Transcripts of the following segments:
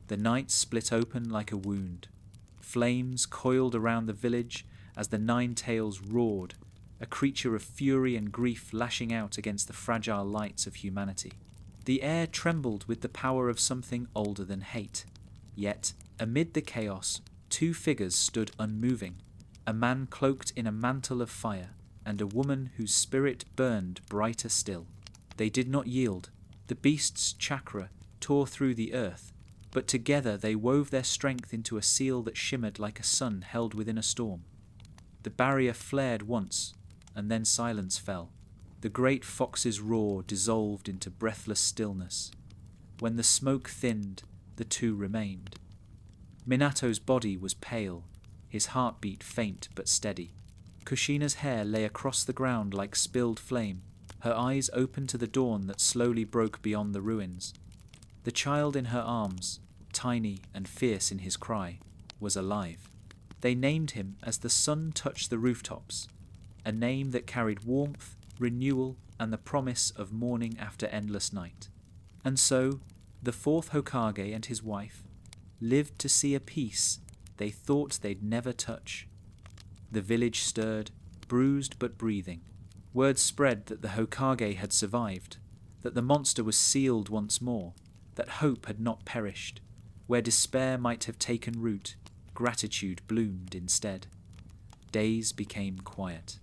The night split open like a wound. Flames coiled around the village as the Nine Tails roared, a creature of fury and grief lashing out against the fragile lights of humanity. The air trembled with the power of something older than hate. Yet, amid the chaos, two figures stood unmoving, a man cloaked in a mantle of fire, and a woman whose spirit burned brighter still. They did not yield. The beast's chakra tore through the earth, but together they wove their strength into a seal that shimmered like a sun held within a storm. The barrier flared once, and then silence fell. The great fox's roar dissolved into breathless stillness. When the smoke thinned, the two remained. Minato's body was pale, his heartbeat faint but steady. Kushina's hair lay across the ground like spilled flame, her eyes open to the dawn that slowly broke beyond the ruins. The child in her arms, tiny and fierce in his cry, was alive. They named him as the sun touched the rooftops, a name that carried warmth, renewal, and the promise of morning after endless night. And so, the fourth Hokage and his wife lived to see a peace they thought they'd never touch. The village stirred, bruised but breathing. Word spread that the Hokage had survived, that the monster was sealed once more, that hope had not perished. Where despair might have taken root, gratitude bloomed instead. Days became quiet.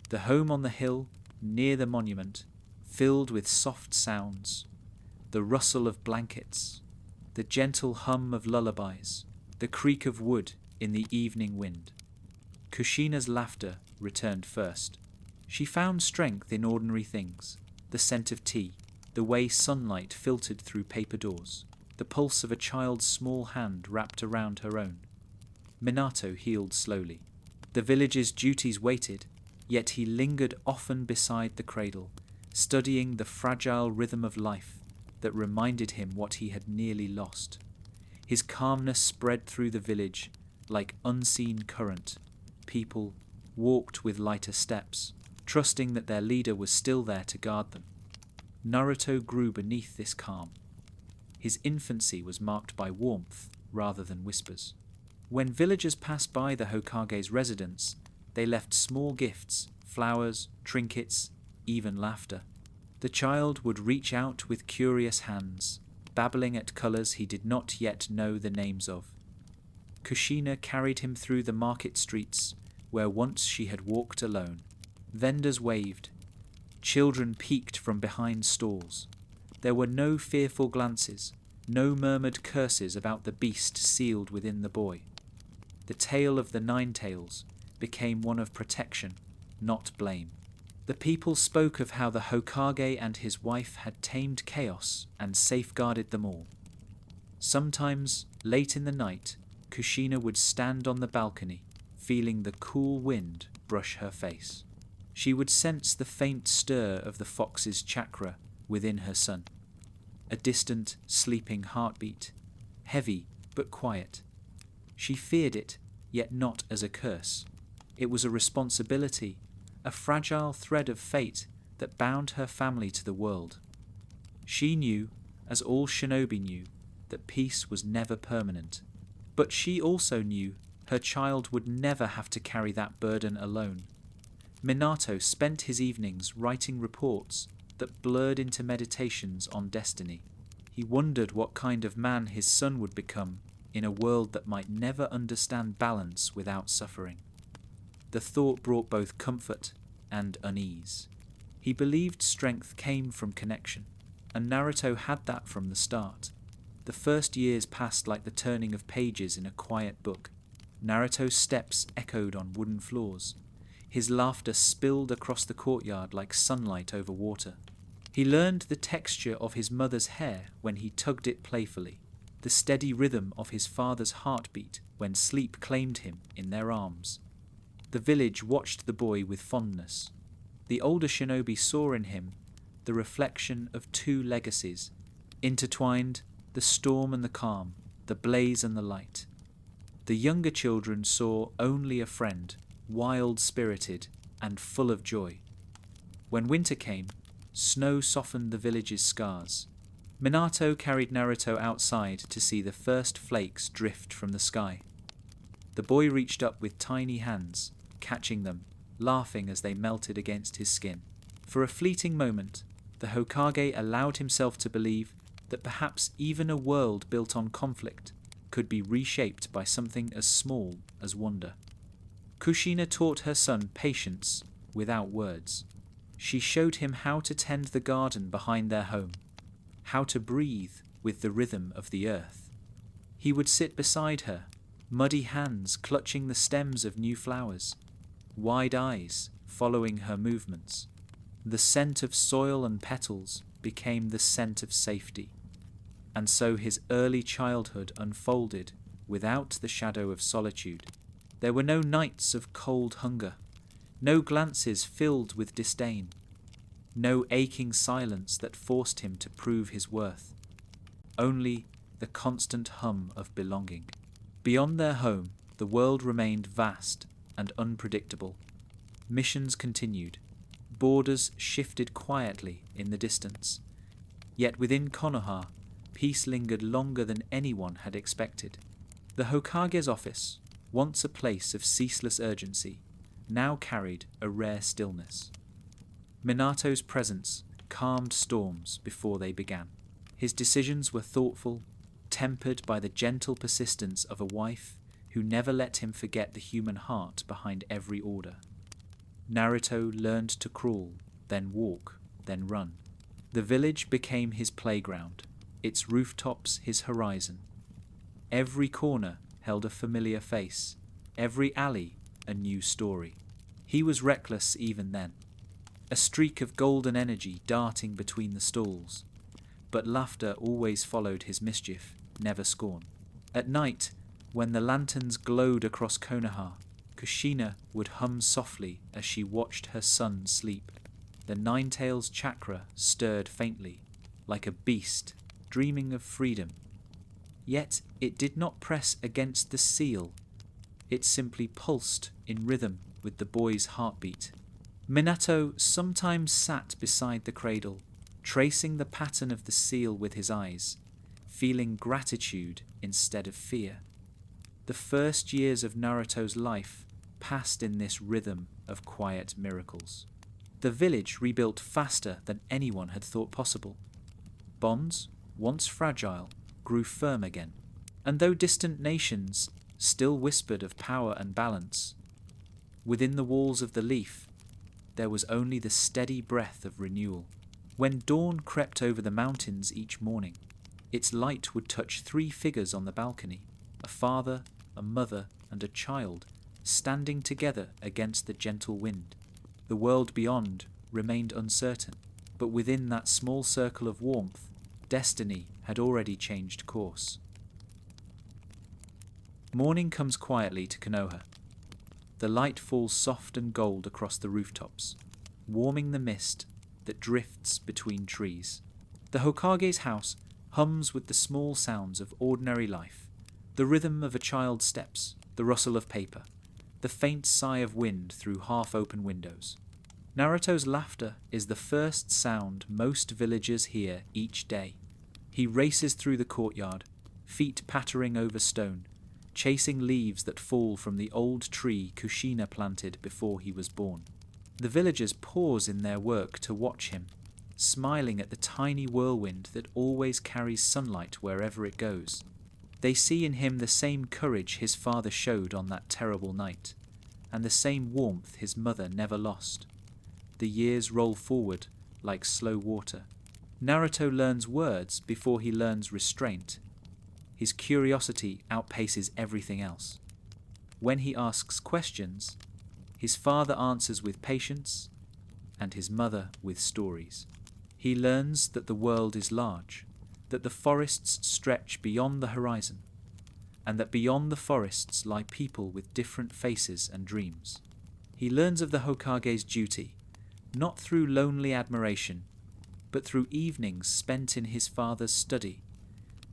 The home on the hill, near the monument, filled with soft sounds, the rustle of blankets, the gentle hum of lullabies, the creak of wood in the evening wind. Kushina's laughter returned first. She found strength in ordinary things, the scent of tea, the way sunlight filtered through paper doors, the pulse of a child's small hand wrapped around her own. Minato healed slowly. The village's duties waited, yet he lingered often beside the cradle, studying the fragile rhythm of life that reminded him what he had nearly lost. His calmness spread through the village like unseen current. People walked with lighter steps, trusting that their leader was still there to guard them. Naruto grew beneath this calm. His infancy was marked by warmth rather than whispers. When villagers passed by the Hokage's residence, they left small gifts, flowers, trinkets, even laughter. The child would reach out with curious hands, babbling at colors he did not yet know the names of. Kushina carried him through the market streets, where once she had walked alone. Vendors waved. Children peeked from behind stalls. There were no fearful glances, no murmured curses about the beast sealed within the boy. The tale of the Nine Tails became one of protection, not blame. The people spoke of how the Hokage and his wife had tamed chaos and safeguarded them all. Sometimes, late in the night, Kushina would stand on the balcony, feeling the cool wind brush her face. She would sense the faint stir of the fox's chakra within her son. A distant, sleeping heartbeat, heavy but quiet. She feared it, yet not as a curse. It was a responsibility, a fragile thread of fate that bound her family to the world. She knew, as all shinobi knew, that peace was never permanent. But she also knew her child would never have to carry that burden alone. Minato spent his evenings writing reports that blurred into meditations on destiny. He wondered what kind of man his son would become in a world that might never understand balance without suffering. The thought brought both comfort and unease. He believed strength came from connection, and Naruto had that from the start. The first years passed like the turning of pages in a quiet book. Naruto's steps echoed on wooden floors. His laughter spilled across the courtyard like sunlight over water. He learned the texture of his mother's hair when he tugged it playfully, the steady rhythm of his father's heartbeat when sleep claimed him in their arms. The village watched the boy with fondness. The older shinobi saw in him the reflection of two legacies, intertwined, the storm and the calm, the blaze and the light. The younger children saw only a friend, wild-spirited and full of joy. When winter came, snow softened the village's scars. Minato carried Naruto outside to see the first flakes drift from the sky. The boy reached up with tiny hands, catching them, laughing as they melted against his skin. For a fleeting moment, the Hokage allowed himself to believe that perhaps even a world built on conflict could be reshaped by something as small as wonder. Kushina taught her son patience without words. She showed him how to tend the garden behind their home, how to breathe with the rhythm of the earth. He would sit beside her, muddy hands clutching the stems of new flowers, wide eyes following her movements. The scent of soil and petals became the scent of safety, and so his early childhood unfolded without the shadow of solitude. There were no nights of cold hunger, no glances filled with disdain, no aching silence that forced him to prove his worth, only the constant hum of belonging. Beyond their home, the world remained vast and unpredictable. Missions continued. Borders shifted quietly in the distance. Yet within Konoha, peace lingered longer than anyone had expected. The Hokage's office, once a place of ceaseless urgency, now carried a rare stillness. Minato's presence calmed storms before they began. His decisions were thoughtful, tempered by the gentle persistence of a wife who never let him forget the human heart behind every order. Naruto learned to crawl, then walk, then run. The village became his playground, its rooftops his horizon. Every corner held a familiar face, every alley a new story. He was reckless even then, a streak of golden energy darting between the stalls. But laughter always followed his mischief, never scorn. At night, when the lanterns glowed across Konoha, Kushina would hum softly as she watched her son sleep. The Nine-Tails chakra stirred faintly, like a beast dreaming of freedom. Yet it did not press against the seal. It simply pulsed in rhythm with the boy's heartbeat. Minato sometimes sat beside the cradle, tracing the pattern of the seal with his eyes, feeling gratitude instead of fear. The first years of Naruto's life passed in this rhythm of quiet miracles. The village rebuilt faster than anyone had thought possible. Bonds, once fragile, grew firm again, and though distant nations still whispered of power and balance, within the walls of the leaf there was only the steady breath of renewal. When dawn crept over the mountains each morning, its light would touch 3 figures on the balcony, a father, a mother, and a child, standing together against the gentle wind. The world beyond remained uncertain, but within that small circle of warmth, destiny had already changed course. Morning comes quietly to Konoha. The light falls soft and gold across the rooftops, warming the mist that drifts between trees. The Hokage's house hums with the small sounds of ordinary life, the rhythm of a child's steps, the rustle of paper, the faint sigh of wind through half-open windows. Naruto's laughter is the first sound most villagers hear each day. He races through the courtyard, feet pattering over stone, chasing leaves that fall from the old tree Kushina planted before he was born. The villagers pause in their work to watch him, smiling at the tiny whirlwind that always carries sunlight wherever it goes. They see in him the same courage his father showed on that terrible night, and the same warmth his mother never lost. The years roll forward like slow water. Naruto learns words before he learns restraint. His curiosity outpaces everything else. When he asks questions, his father answers with patience, and his mother with stories. He learns that the world is large, that the forests stretch beyond the horizon, and that beyond the forests lie people with different faces and dreams. He learns of the Hokage's duty, not through lonely admiration, but through evenings spent in his father's study,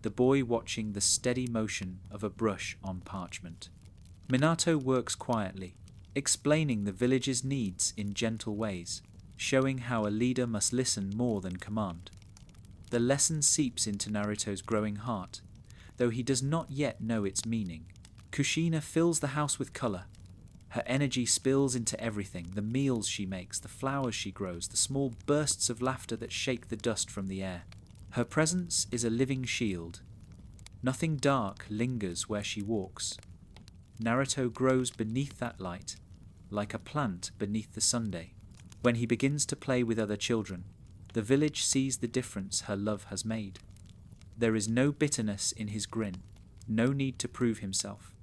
the boy watching the steady motion of a brush on parchment. Minato works quietly, explaining the village's needs in gentle ways, showing how a leader must listen more than command. The lesson seeps into Naruto's growing heart, though he does not yet know its meaning. Kushina fills the house with colour. Her energy spills into everything, the meals she makes, the flowers she grows, the small bursts of laughter that shake the dust from the air. Her presence is a living shield. Nothing dark lingers where she walks. Naruto grows beneath that light, like a plant beneath the sunday. When he begins to play with other children, the village sees the difference her love has made. There is no bitterness in his grin, no need to prove himself.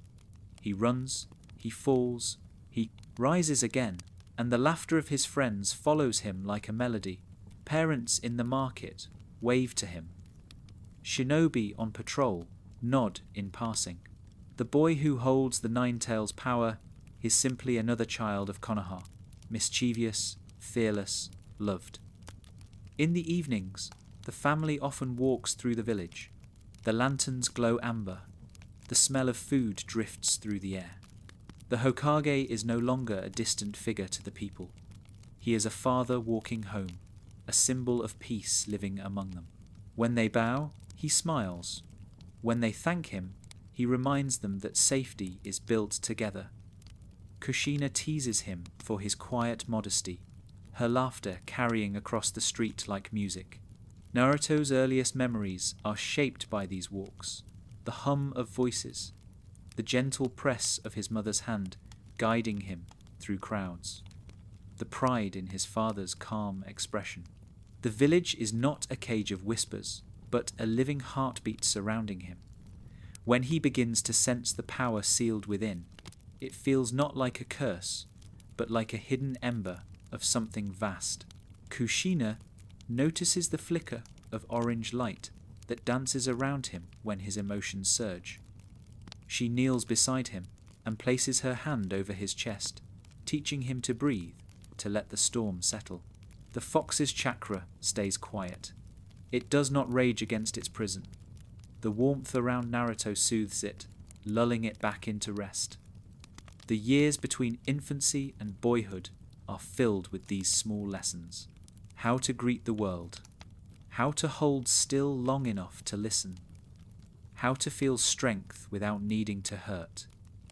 He runs, he falls, he rises again, and the laughter of his friends follows him like a melody. Parents in the market wave to him. Shinobi on patrol nod in passing. The boy who holds the Nine Tails power is simply another child of Konoha, mischievous, fearless, loved. In the evenings, the family often walks through the village. The lanterns glow amber. The smell of food drifts through the air. The Hokage is no longer a distant figure to the people. He is a father walking home, a symbol of peace living among them. When they bow, he smiles. When they thank him, he reminds them that safety is built together. Kushina teases him for his quiet modesty, her laughter carrying across the street like music. Naruto's earliest memories are shaped by these walks, the hum of voices, the gentle press of his mother's hand guiding him through crowds, the pride in his father's calm expression. The village is not a cage of whispers, but a living heartbeat surrounding him. When he begins to sense the power sealed within, it feels not like a curse, but like a hidden ember of something vast. Kushina notices the flicker of orange light that dances around him when his emotions surge. She kneels beside him and places her hand over his chest, teaching him to breathe, to let the storm settle. The fox's chakra stays quiet. It does not rage against its prison. The warmth around Naruto soothes it, lulling it back into rest. The years between infancy and boyhood are filled with these small lessons. How to greet the world. How to hold still long enough to listen. How to feel strength without needing to hurt.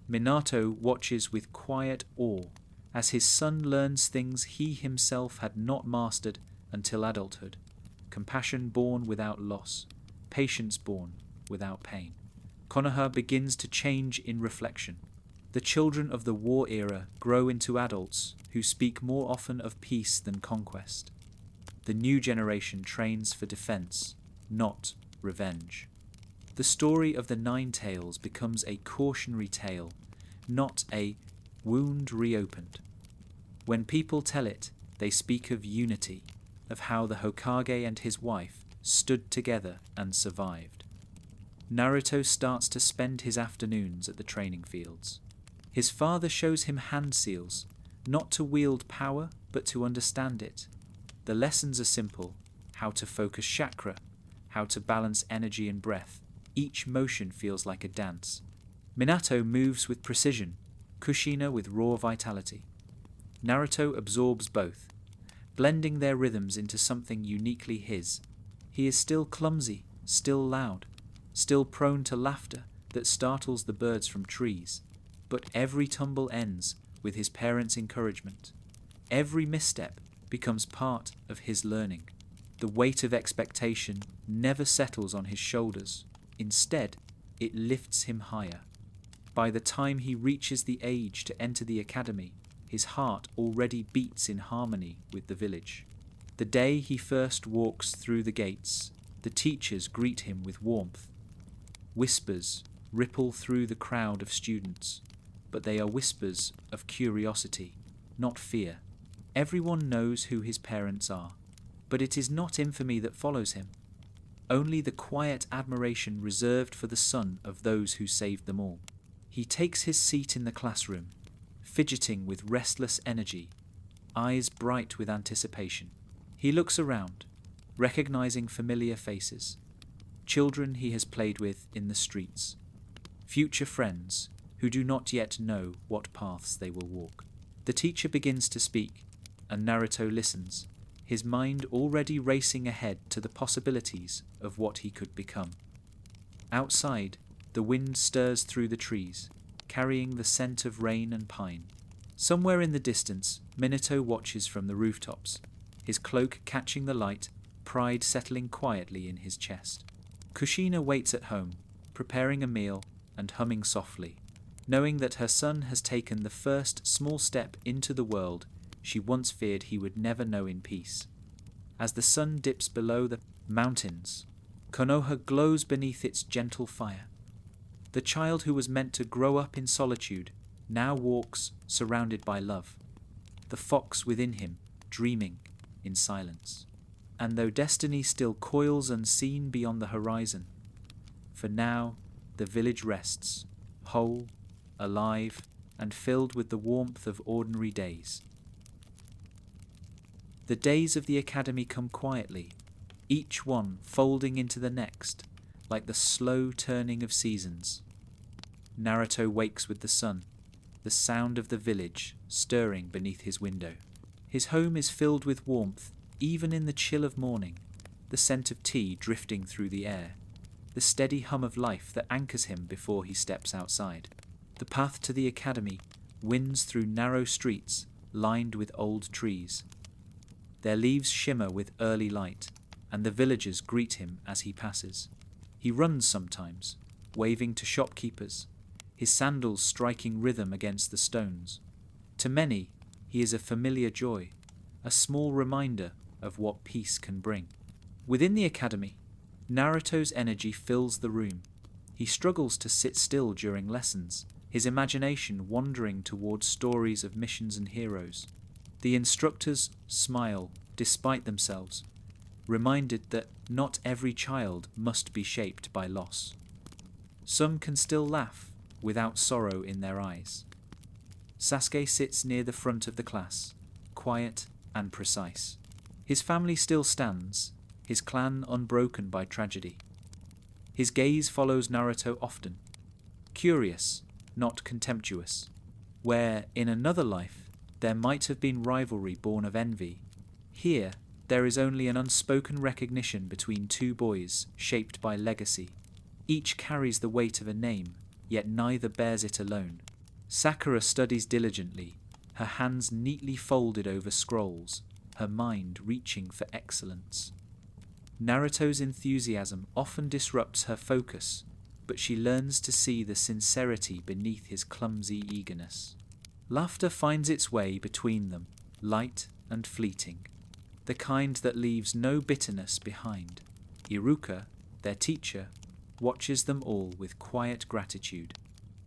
Minato watches with quiet awe as his son learns things he himself had not mastered until adulthood. Compassion born without loss. Patience born without pain. Konoha begins to change in reflection. The children of the war era grow into adults who speak more often of peace than conquest. The new generation trains for defense, not revenge. The story of the Nine Tails becomes a cautionary tale, not a wound reopened. When people tell it, they speak of unity, of how the Hokage and his wife stood together and survived. Naruto starts to spend his afternoons at the training fields. His father shows him hand seals, not to wield power, but to understand it. The lessons are simple: how to focus chakra, how to balance energy and breath. Each motion feels like a dance. Minato moves with precision, Kushina with raw vitality. Naruto absorbs both, blending their rhythms into something uniquely his. He is still clumsy, still loud, still prone to laughter that startles the birds from trees. But every tumble ends with his parents' encouragement. Every misstep becomes part of his learning. The weight of expectation never settles on his shoulders. Instead, it lifts him higher. By the time he reaches the age to enter the academy, his heart already beats in harmony with the village. The day he first walks through the gates, the teachers greet him with warmth. Whispers ripple through the crowd of students, but they are whispers of curiosity, not fear. Everyone knows who his parents are, but it is not infamy that follows him. Only the quiet admiration reserved for the son of those who saved them all. He takes his seat in the classroom, fidgeting with restless energy, eyes bright with anticipation. He looks around, recognizing familiar faces, children he has played with in the streets, future friends who do not yet know what paths they will walk. The teacher begins to speak, and Naruto listens, his mind already racing ahead to the possibilities of what he could become. Outside, the wind stirs through the trees, carrying the scent of rain and pine. Somewhere in the distance, Minato watches from the rooftops, his cloak catching the light, pride settling quietly in his chest. Kushina waits at home, preparing a meal and humming softly, knowing that her son has taken the first small step into the world she once feared he would never know in peace. As the sun dips below the mountains, Konoha glows beneath its gentle fire. The child who was meant to grow up in solitude now walks surrounded by love, the fox within him dreaming in silence. And though destiny still coils unseen beyond the horizon, for now the village rests, whole, alive, and filled with the warmth of ordinary days. The days of the academy come quietly, each one folding into the next, like the slow turning of seasons. Naruto wakes with the sun, the sound of the village stirring beneath his window. His home is filled with warmth, even in the chill of morning, the scent of tea drifting through the air, the steady hum of life that anchors him before he steps outside. The path to the academy winds through narrow streets lined with old trees. Their leaves shimmer with early light, and the villagers greet him as he passes. He runs sometimes, waving to shopkeepers, his sandals striking rhythm against the stones. To many, he is a familiar joy, a small reminder of what peace can bring. Within the academy, Naruto's energy fills the room. He struggles to sit still during lessons, his imagination wandering towards stories of missions and heroes. The instructors smile despite themselves, reminded that not every child must be shaped by loss. Some can still laugh without sorrow in their eyes. Sasuke sits near the front of the class, quiet and precise. His family still stands, his clan unbroken by tragedy. His gaze follows Naruto often, curious, not contemptuous. Where, in another life, there might have been rivalry born of envy, here there is only an unspoken recognition between two boys shaped by legacy. Each carries the weight of a name, yet neither bears it alone. Sakura studies diligently, her hands neatly folded over scrolls, her mind reaching for excellence. Naruto's enthusiasm often disrupts her focus, but she learns to see the sincerity beneath his clumsy eagerness. Laughter finds its way between them, light and fleeting, the kind that leaves no bitterness behind. Iruka, their teacher, watches them all with quiet gratitude.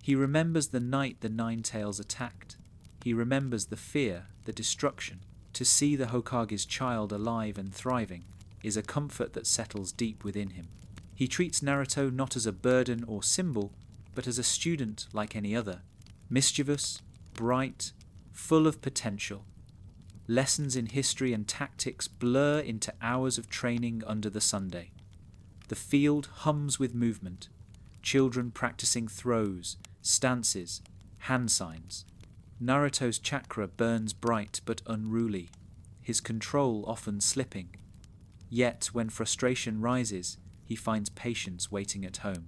He remembers the night the Nine Tails attacked. He remembers the fear, the destruction. To see the Hokage's child alive and thriving is a comfort that settles deep within him. He treats Naruto not as a burden or symbol, but as a student like any other, mischievous, bright, full of potential. Lessons in history and tactics blur into hours of training under the Sunday. The field hums with movement, children practicing throws, stances, hand signs. Naruto's chakra burns bright but unruly, his control often slipping. Yet when frustration rises, he finds patience waiting at home.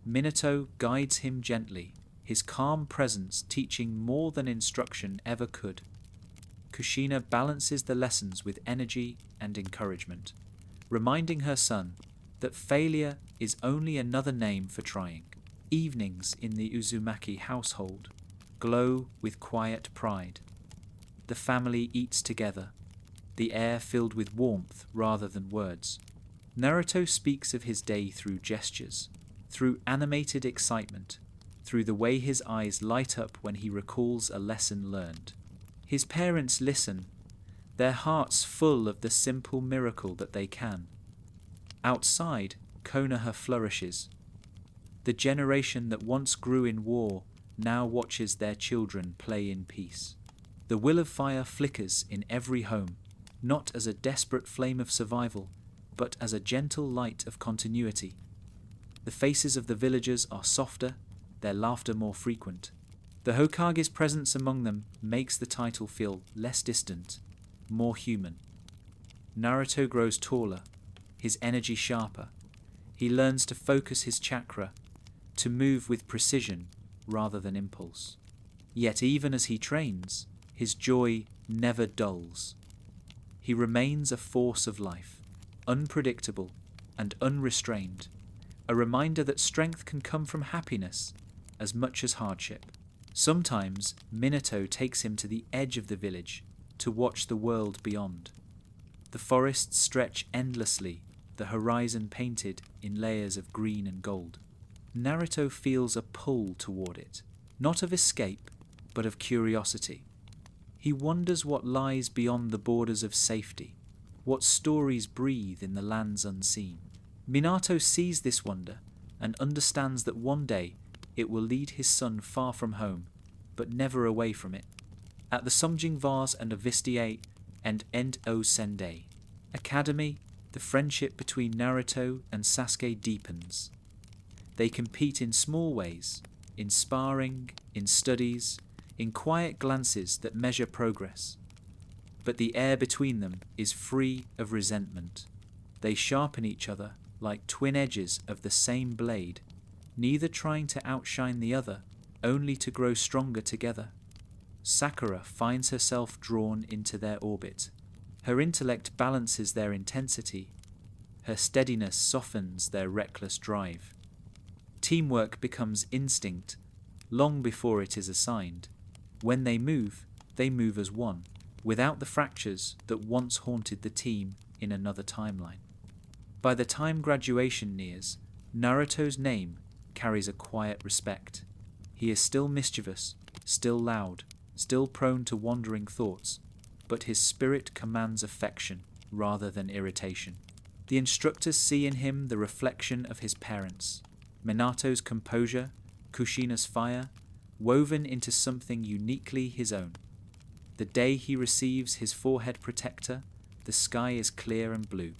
Minato guides him gently, his calm presence teaching more than instruction ever could. Kushina balances the lessons with energy and encouragement, reminding her son that failure is only another name for trying. Evenings in the Uzumaki household glow with quiet pride. The family eats together, the air filled with warmth rather than words. Naruto speaks of his day through gestures, through animated excitement, through the way his eyes light up when he recalls a lesson learned. His parents listen, their hearts full of the simple miracle that they can. Outside, Konoha flourishes. The generation that once grew in war now watches their children play in peace. The will of fire flickers in every home, not as a desperate flame of survival, but as a gentle light of continuity. The faces of the villagers are softer, their laughter more frequent. The Hokage's presence among them makes the title feel less distant, more human. Naruto grows taller, his energy sharper. He learns to focus his chakra, to move with precision rather than impulse. Yet even as he trains, his joy never dulls. He remains a force of life, unpredictable and unrestrained, a reminder that strength can come from happiness as much as hardship. Sometimes Minato takes him to the edge of the village to watch the world beyond. The forests stretch endlessly, the horizon painted in layers of green and gold. Naruto feels a pull toward it, not of escape, but of curiosity. He wonders what lies beyond the borders of safety, what stories breathe in the lands unseen. Minato sees this wonder and understands that one day it will lead his son far from home, but never away from it. At the Somjing Vase and Avistie and Endo Sendai Academy, the friendship between Naruto and Sasuke deepens. They compete in small ways, in sparring, in studies, in quiet glances that measure progress. But the air between them is free of resentment. They sharpen each other like twin edges of the same blade, neither trying to outshine the other, only to grow stronger together. Sakura finds herself drawn into their orbit. Her intellect balances their intensity. Her steadiness softens their reckless drive. Teamwork becomes instinct long before it is assigned. When they move as one, without the fractures that once haunted the team in another timeline. By the time graduation nears, Naruto's name carries a quiet respect. He is still mischievous, still loud, still prone to wandering thoughts, but his spirit commands affection rather than irritation. The instructors see in him the reflection of his parents, Minato's composure, Kushina's fire, woven into something uniquely his own. The day he receives his forehead protector, the sky is clear and blue.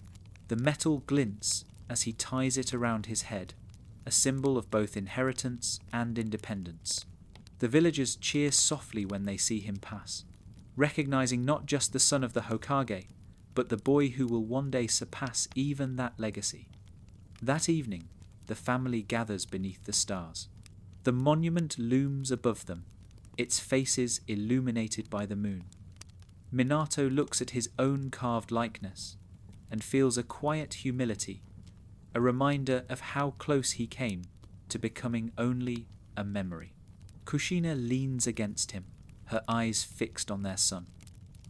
The metal glints as he ties it around his head, a symbol of both inheritance and independence. The villagers cheer softly when they see him pass, recognizing not just the son of the Hokage, but the boy who will one day surpass even that legacy. That evening, the family gathers beneath the stars. The monument looms above them, its faces illuminated by the moon. Minato looks at his own carved likeness and feels a quiet humility, a reminder of how close he came to becoming only a memory. Kushina leans against him, her eyes fixed on their son.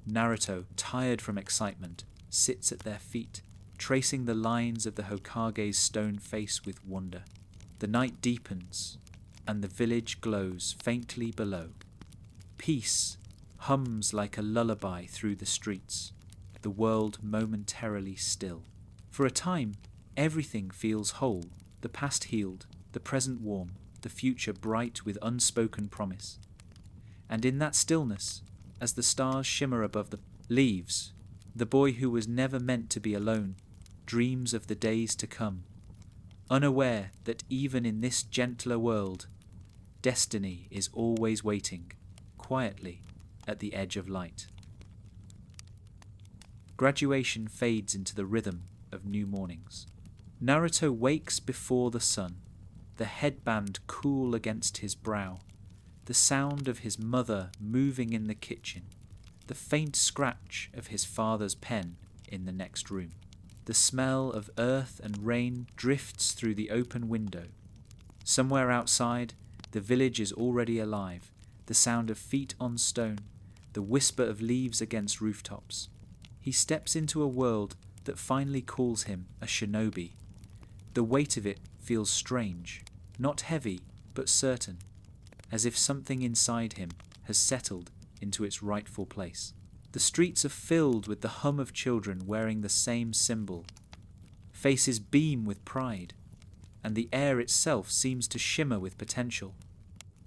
Naruto, tired from excitement, sits at their feet, tracing the lines of the Hokage's stone face with wonder. The night deepens, and the village glows faintly below. Peace hums like a lullaby through the streets, the world momentarily still. For a time, everything feels whole, the past healed, the present warm, the future bright with unspoken promise. And in that stillness, as the stars shimmer above the leaves, the boy who was never meant to be alone dreams of the days to come, unaware that even in this gentler world, destiny is always waiting, quietly, at the edge of light. Graduation fades into the rhythm of new mornings. Naruto wakes before the sun, the headband cool against his brow, the sound of his mother moving in the kitchen, the faint scratch of his father's pen in the next room. The smell of earth and rain drifts through the open window. Somewhere outside, the village is already alive, the sound of feet on stone, the whisper of leaves against rooftops. He steps into a world that finally calls him a shinobi. The weight of it feels strange, not heavy, but certain, as if something inside him has settled into its rightful place. The streets are filled with the hum of children wearing the same symbol. Faces beam with pride, and the air itself seems to shimmer with potential.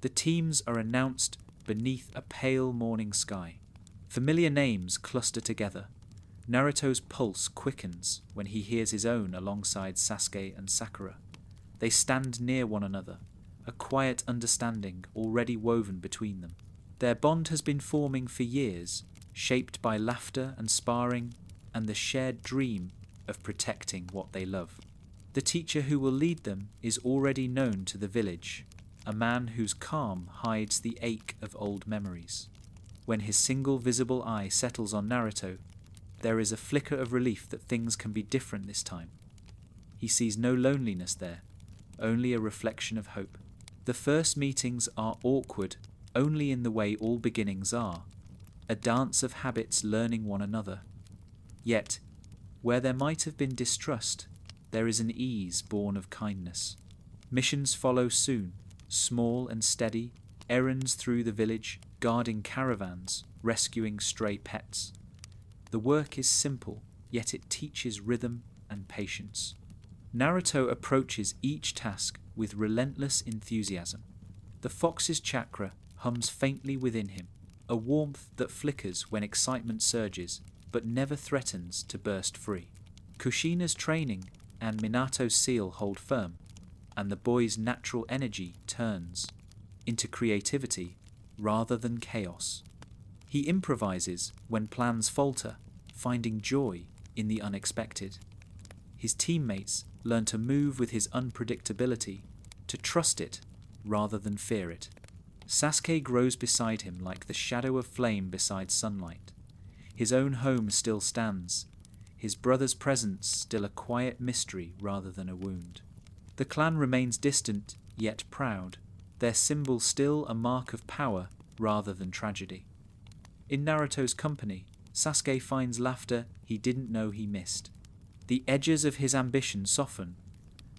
The teams are announced beneath a pale morning sky. Familiar names cluster together. Naruto's pulse quickens when he hears his own alongside Sasuke and Sakura. They stand near one another, a quiet understanding already woven between them. Their bond has been forming for years, shaped by laughter and sparring, and the shared dream of protecting what they love. The teacher who will lead them is already known to the village, a man whose calm hides the ache of old memories. When his single visible eye settles on Naruto, there is a flicker of relief that things can be different this time. He sees no loneliness there, only a reflection of hope. The first meetings are awkward only in the way all beginnings are, a dance of habits learning one another. Yet, where there might have been distrust, there is an ease born of kindness. Missions follow soon, small and steady, errands through the village, guarding caravans, rescuing stray pets. The work is simple, yet it teaches rhythm and patience. Naruto approaches each task with relentless enthusiasm. The fox's chakra hums faintly within him, a warmth that flickers when excitement surges, but never threatens to burst free. Kushina's training and Minato's seal hold firm, and the boy's natural energy turns into creativity rather than chaos. He improvises when plans falter, finding joy in the unexpected. His teammates learn to move with his unpredictability, to trust it rather than fear it. Sasuke grows beside him like the shadow of flame beside sunlight. His own home still stands, his brother's presence still a quiet mystery rather than a wound. The clan remains distant, yet proud, their symbol still a mark of power rather than tragedy. In Naruto's company, Sasuke finds laughter he didn't know he missed. The edges of his ambition soften,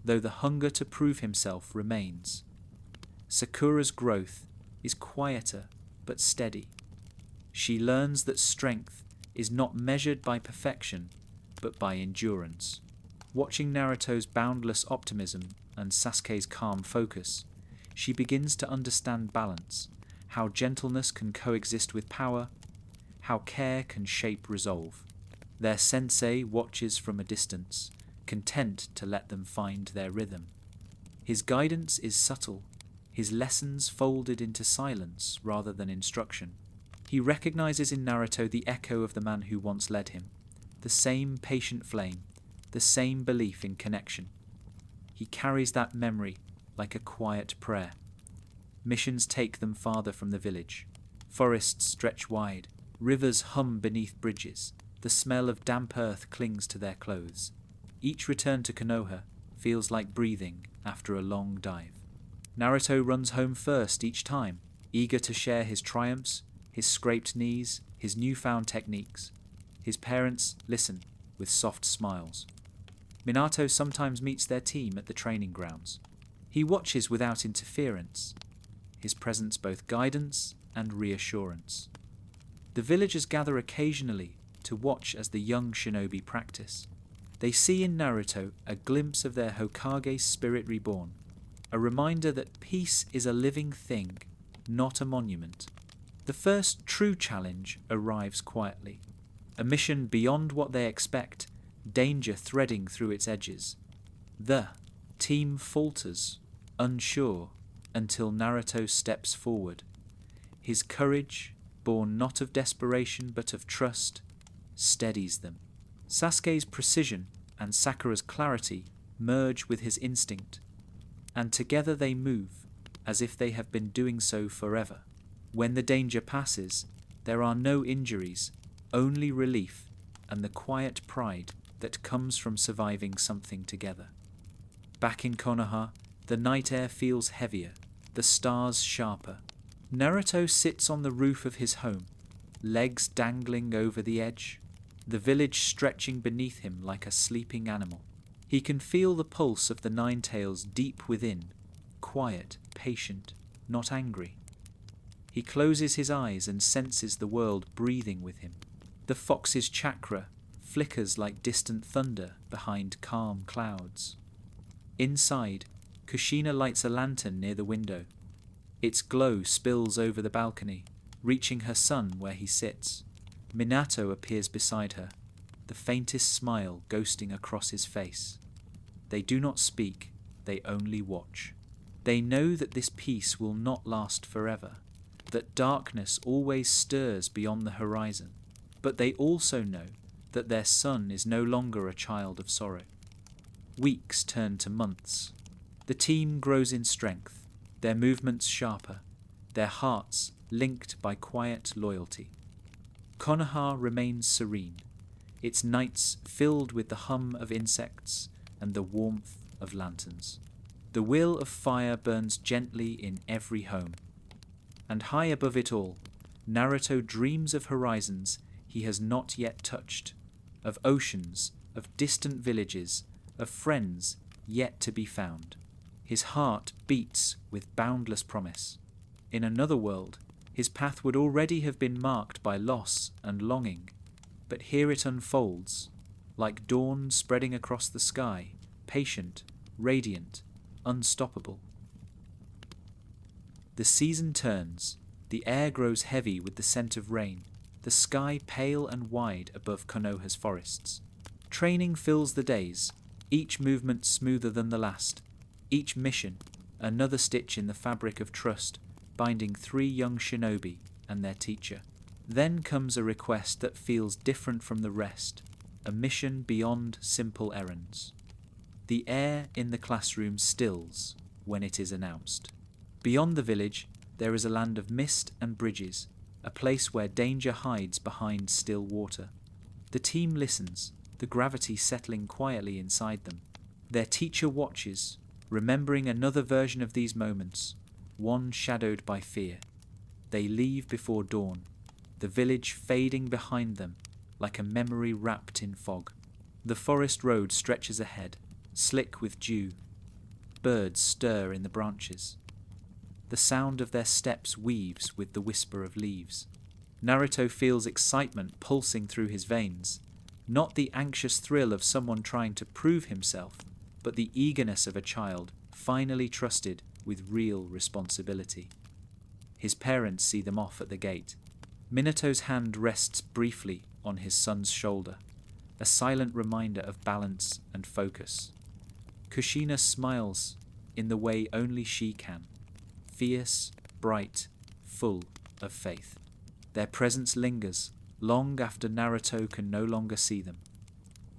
though the hunger to prove himself remains. Sakura's growth is quieter but steady. She learns that strength is not measured by perfection, but by endurance. Watching Naruto's boundless optimism and Sasuke's calm focus, she begins to understand balance, how gentleness can coexist with power, how care can shape resolve. Their sensei watches from a distance, content to let them find their rhythm. His guidance is subtle, his lessons folded into silence rather than instruction. He recognizes in Naruto the echo of the man who once led him, the same patient flame, the same belief in connection. He carries that memory like a quiet prayer. Missions take them farther from the village. Forests stretch wide, rivers hum beneath bridges, the smell of damp earth clings to their clothes. Each return to Konoha feels like breathing after a long dive. Naruto runs home first each time, eager to share his triumphs, his scraped knees, his newfound techniques. His parents listen with soft smiles. Minato sometimes meets their team at the training grounds. He watches without interference, his presence both guidance and reassurance. The villagers gather occasionally to watch as the young shinobi practice. They see in Naruto a glimpse of their Hokage's spirit reborn, a reminder that peace is a living thing, not a monument. The first true challenge arrives quietly, a mission beyond what they expect, danger threading through its edges. The team falters, unsure, until Naruto steps forward. His courage, born not of desperation but of trust, steadies them. Sasuke's precision and Sakura's clarity merge with his instinct, and together they move as if they have been doing so forever. When the danger passes, there are no injuries, only relief and the quiet pride that comes from surviving something together. Back in Konoha, the night air feels heavier, the stars sharper. Naruto sits on the roof of his home, legs dangling over the edge, the village stretching beneath him like a sleeping animal. He can feel the pulse of the Nine Tails deep within, quiet, patient, not angry. He closes his eyes and senses the world breathing with him. The fox's chakra flickers like distant thunder behind calm clouds. Inside, Kushina lights a lantern near the window. Its glow spills over the balcony, reaching her son where he sits. Minato appears beside her, the faintest smile ghosting across his face. They do not speak, they only watch. They know that this peace will not last forever, that darkness always stirs beyond the horizon, but they also know that their son is no longer a child of sorrow. Weeks turn to months. The team grows in strength, their movements sharper, their hearts linked by quiet loyalty. Konoha remains serene, its nights filled with the hum of insects and the warmth of lanterns. The will of fire burns gently in every home. And high above it all, Naruto dreams of horizons he has not yet touched, of oceans, of distant villages, of friends yet to be found. His heart beats with boundless promise. In another world, his path would already have been marked by loss and longing, but here it unfolds, like dawn spreading across the sky, patient, radiant, unstoppable. The season turns, the air grows heavy with the scent of rain, the sky pale and wide above Konoha's forests. Training fills the days, each movement smoother than the last, each mission another stitch in the fabric of trust, binding 3 young shinobi and their teacher. Then comes a request that feels different from the rest, a mission beyond simple errands. The air in the classroom stills when it is announced. Beyond the village, there is a land of mist and bridges, a place where danger hides behind still water. The team listens, the gravity settling quietly inside them. Their teacher watches, remembering another version of these moments, one shadowed by fear. They leave before dawn, the village fading behind them like a memory wrapped in fog. The forest road stretches ahead, slick with dew. Birds stir in the branches. The sound of their steps weaves with the whisper of leaves. Naruto feels excitement pulsing through his veins, not the anxious thrill of someone trying to prove himself, but the eagerness of a child finally trusted with real responsibility. His parents see them off at the gate. Minato's hand rests briefly on his son's shoulder, a silent reminder of balance and focus. Kushina smiles in the way only she can, fierce, bright, full of faith. Their presence lingers long after Naruto can no longer see them.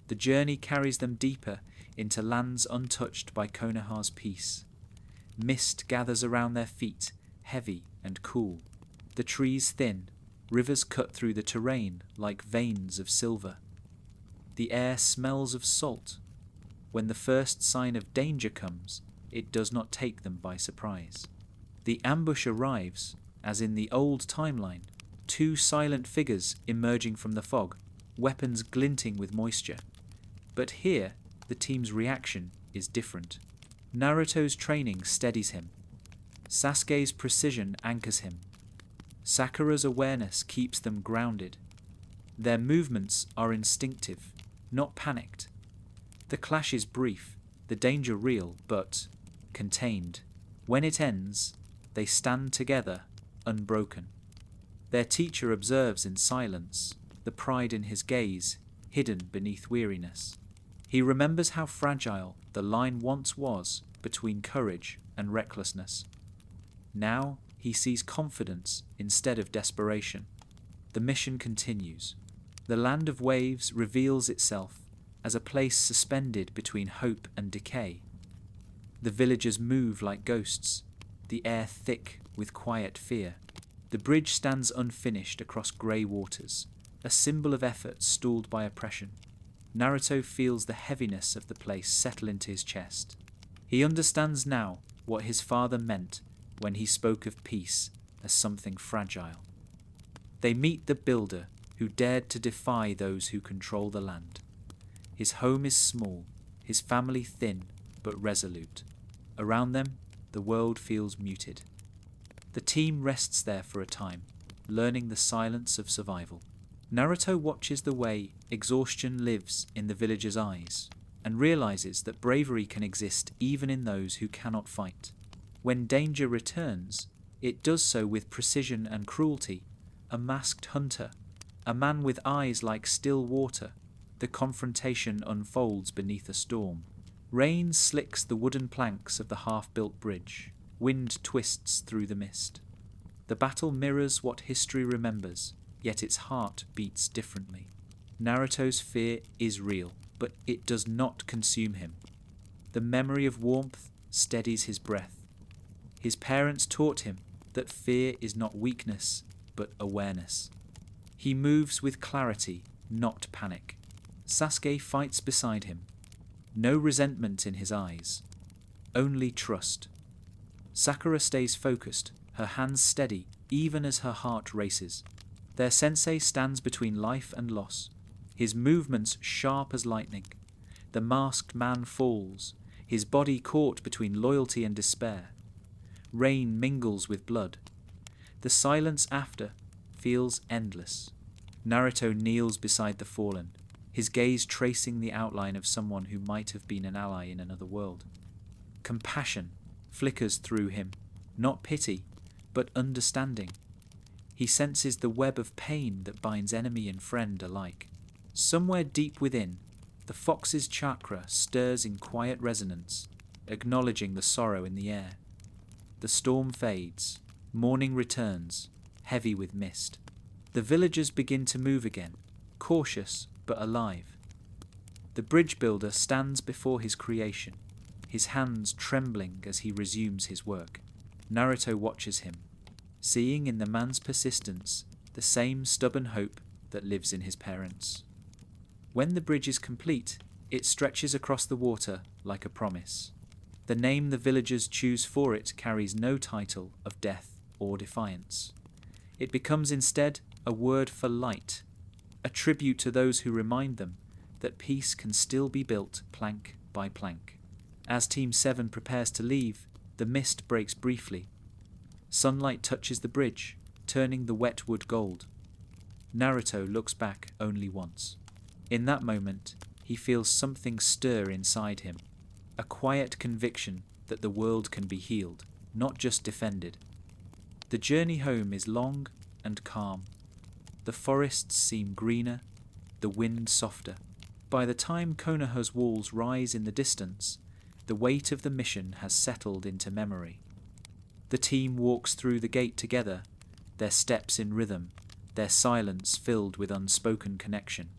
The journey carries them deeper into lands untouched by Konoha's peace. Mist gathers around their feet, heavy and cool. The trees thin, rivers cut through the terrain like veins of silver. The air smells of salt. When the first sign of danger comes, it does not take them by surprise. The ambush arrives, as in the old timeline, 2 silent figures emerging from the fog, weapons glinting with moisture. But here, the team's reaction is different. Naruto's training steadies him. Sasuke's precision anchors him. Sakura's awareness keeps them grounded. Their movements are instinctive, not panicked. The clash is brief, the danger real, but contained. When it ends, they stand together, unbroken. Their teacher observes in silence, the pride in his gaze hidden beneath weariness. He remembers how fragile the line once was between courage and recklessness. Now he sees confidence instead of desperation. The mission continues. The land of waves reveals itself as a place suspended between hope and decay. The villagers move like ghosts, the air thick with quiet fear. The bridge stands unfinished across grey waters, a symbol of effort stalled by oppression. Naruto feels the heaviness of the place settle into his chest. He understands now what his father meant when he spoke of peace as something fragile. They meet the builder who dared to defy those who control the land. His home is small, his family thin but resolute. Around them, the world feels muted. The team rests there for a time, learning the silence of survival. Naruto watches the way exhaustion lives in the villagers' eyes, and realizes that bravery can exist even in those who cannot fight. When danger returns, it does so with precision and cruelty. A masked hunter, a man with eyes like still water. The confrontation unfolds beneath a storm. Rain slicks the wooden planks of the half-built bridge. Wind twists through the mist. The battle mirrors what history remembers, yet its heart beats differently. Naruto's fear is real, but it does not consume him. The memory of warmth steadies his breath. His parents taught him that fear is not weakness, but awareness. He moves with clarity, not panic. Sasuke fights beside him. No resentment in his eyes, only trust. Sakura stays focused, her hands steady, even as her heart races. Their sensei stands between life and loss, his movements sharp as lightning. The masked man falls, his body caught between loyalty and despair. Rain mingles with blood. The silence after feels endless. Naruto kneels beside the fallen, his gaze tracing the outline of someone who might have been an ally in another world. Compassion flickers through him, not pity, but understanding. He senses the web of pain that binds enemy and friend alike. Somewhere deep within, the fox's chakra stirs in quiet resonance, acknowledging the sorrow in the air. The storm fades, morning returns, heavy with mist. The villagers begin to move again, cautious but alive. The bridge builder stands before his creation, his hands trembling as he resumes his work. Naruto watches him, seeing in the man's persistence the same stubborn hope that lives in his parents. When the bridge is complete, it stretches across the water like a promise. The name the villagers choose for it carries no title of death or defiance. It becomes instead a word for light, a tribute to those who remind them that peace can still be built plank by plank. As Team 7 prepares to leave, the mist breaks briefly. Sunlight touches the bridge, turning the wet wood gold. Naruto looks back only once. In that moment, he feels something stir inside him, a quiet conviction that the world can be healed, not just defended. The journey home is long and calm. The forests seem greener, the wind softer. By the time Konoha's walls rise in the distance, the weight of the mission has settled into memory. The team walks through the gate together, their steps in rhythm, their silence filled with unspoken connection.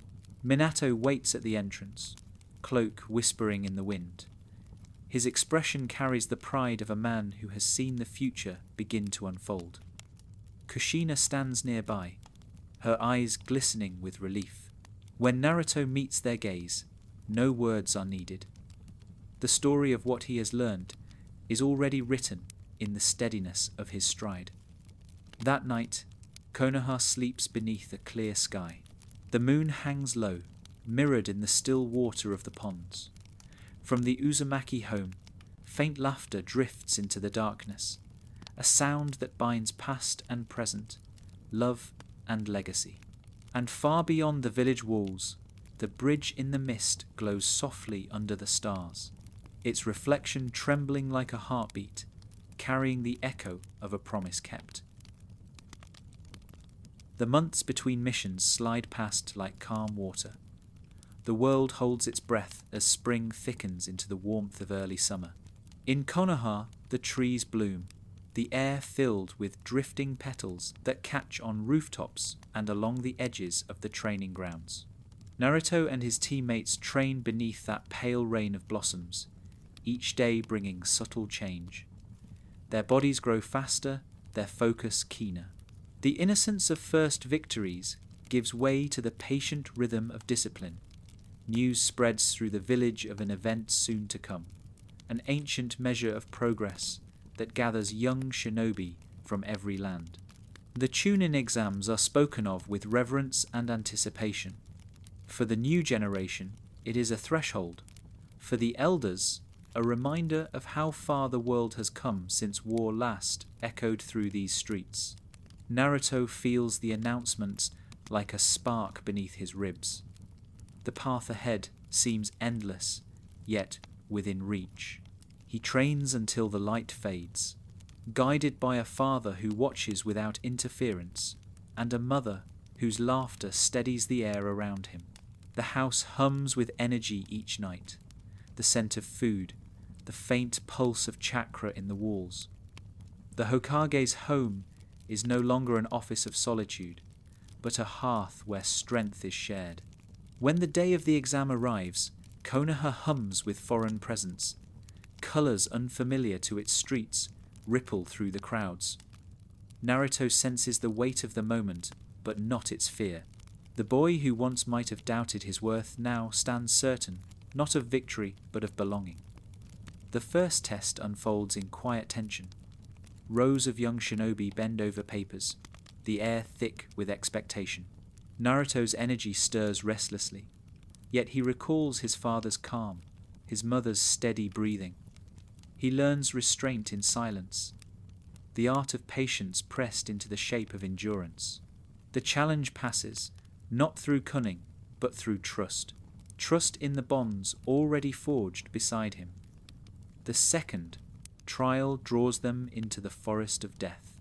Minato waits at the entrance, cloak whispering in the wind. His expression carries the pride of a man who has seen the future begin to unfold. Kushina stands nearby, her eyes glistening with relief. When Naruto meets their gaze, no words are needed. The story of what he has learned is already written in the steadiness of his stride. That night, Konoha sleeps beneath a clear sky. The moon hangs low, mirrored in the still water of the ponds. From the Uzumaki home, faint laughter drifts into the darkness, a sound that binds past and present, love and legacy. And far beyond the village walls, the bridge in the mist glows softly under the stars, its reflection trembling like a heartbeat, carrying the echo of a promise kept. The months between missions slide past like calm water. The world holds its breath as spring thickens into the warmth of early summer. In Konoha, the trees bloom, the air filled with drifting petals that catch on rooftops and along the edges of the training grounds. Naruto and his teammates train beneath that pale rain of blossoms, each day bringing subtle change. Their bodies grow faster, their focus keener. The innocence of first victories gives way to the patient rhythm of discipline. News spreads through the village of an event soon to come, an ancient measure of progress that gathers young shinobi from every land. The Chunin exams are spoken of with reverence and anticipation. For the new generation, it is a threshold. For the elders, a reminder of how far the world has come since war last echoed through these streets. Naruto feels the announcements like a spark beneath his ribs. The path ahead seems endless, yet within reach. He trains until the light fades, guided by a father who watches without interference, and a mother whose laughter steadies the air around him. The house hums with energy each night, the scent of food, the faint pulse of chakra in the walls. The Hokage's home is no longer an office of solitude, but a hearth where strength is shared. When the day of the exam arrives, Konoha hums with foreign presence. Colours unfamiliar to its streets ripple through the crowds. Naruto senses the weight of the moment, but not its fear. The boy who once might have doubted his worth now stands certain, not of victory, but of belonging. The first test unfolds in quiet tension. Rows of young shinobi bend over papers, the air thick with expectation. Naruto's energy stirs restlessly, yet he recalls his father's calm, his mother's steady breathing. He learns restraint in silence, the art of patience pressed into the shape of endurance. The challenge passes, not through cunning, but through trust. Trust in the bonds already forged beside him. The second trial draws them into the forest of death.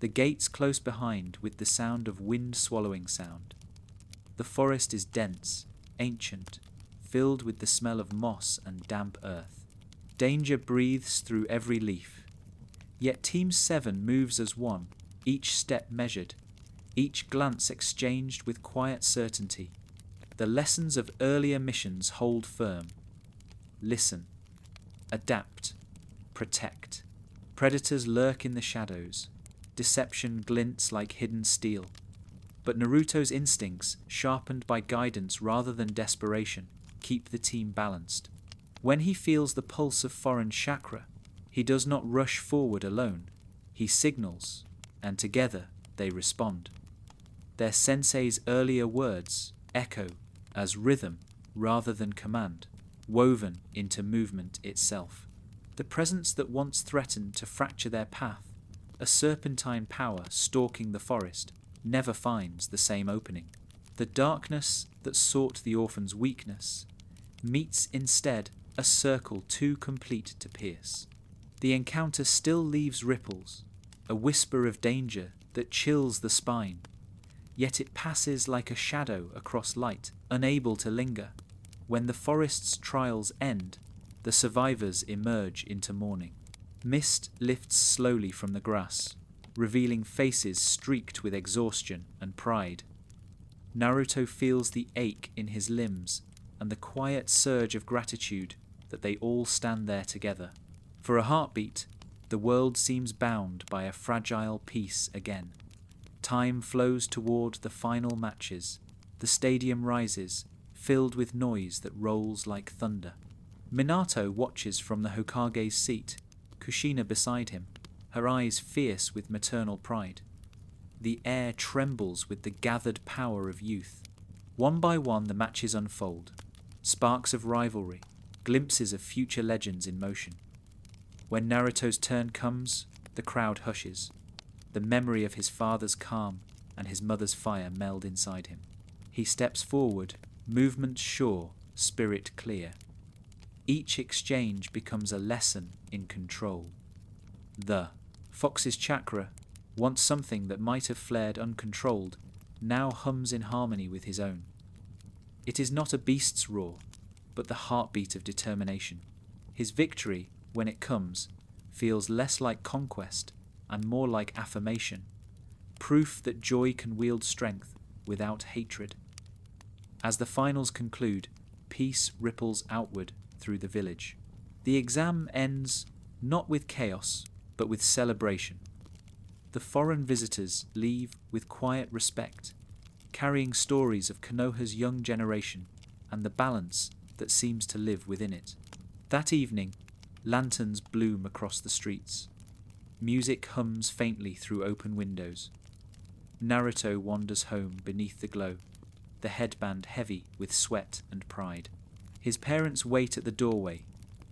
The gates close behind with the sound of wind swallowing sound. The forest is dense, ancient, filled with the smell of moss and damp earth. Danger breathes through every leaf. Yet Team 7 moves as one, each step measured, each glance exchanged with quiet certainty. The lessons of earlier missions hold firm. Listen. Adapt. Protect. Predators lurk in the shadows. Deception glints like hidden steel. But Naruto's instincts, sharpened by guidance rather than desperation, keep the team balanced. When he feels the pulse of foreign chakra, he does not rush forward alone. He signals, and together they respond. Their sensei's earlier words echo as rhythm rather than command, woven into movement itself. The presence that once threatened to fracture their path, a serpentine power stalking the forest, never finds the same opening. The darkness that sought the orphan's weakness meets instead a circle too complete to pierce. The encounter still leaves ripples, a whisper of danger that chills the spine, yet it passes like a shadow across light, unable to linger. When the forest's trials end, the survivors emerge into morning. Mist lifts slowly from the grass, revealing faces streaked with exhaustion and pride. Naruto feels the ache in his limbs and the quiet surge of gratitude that they all stand there together. For a heartbeat, the world seems bound by a fragile peace again. Time flows toward the final matches. The stadium rises, filled with noise that rolls like thunder. Minato watches from the Hokage's seat, Kushina beside him, her eyes fierce with maternal pride. The air trembles with the gathered power of youth. One by one the matches unfold, sparks of rivalry, glimpses of future legends in motion. When Naruto's turn comes, the crowd hushes. The memory of his father's calm and his mother's fire meld inside him. He steps forward, movement sure, spirit clear. Each exchange becomes a lesson in control. The Fox's chakra, once something that might have flared uncontrolled, now hums in harmony with his own. It is not a beast's roar, but the heartbeat of determination. His victory, when it comes, feels less like conquest and more like affirmation, proof that joy can wield strength without hatred. As the finals conclude, peace ripples outward through the village. The exam ends not with chaos, but with celebration. The foreign visitors leave with quiet respect, carrying stories of Konoha's young generation and the balance that seems to live within it. That evening, lanterns bloom across the streets. Music hums faintly through open windows. Naruto wanders home beneath the glow, the headband heavy with sweat and pride. His parents wait at the doorway,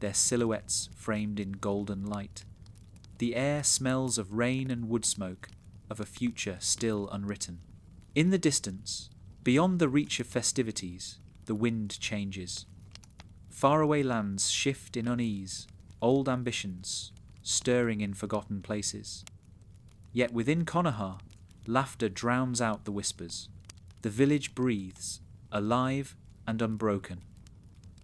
their silhouettes framed in golden light. The air smells of rain and wood smoke, of a future still unwritten. In the distance, beyond the reach of festivities, the wind changes. Faraway lands shift in unease, old ambitions stirring in forgotten places. Yet within Konoha, laughter drowns out the whispers. The village breathes, alive and unbroken.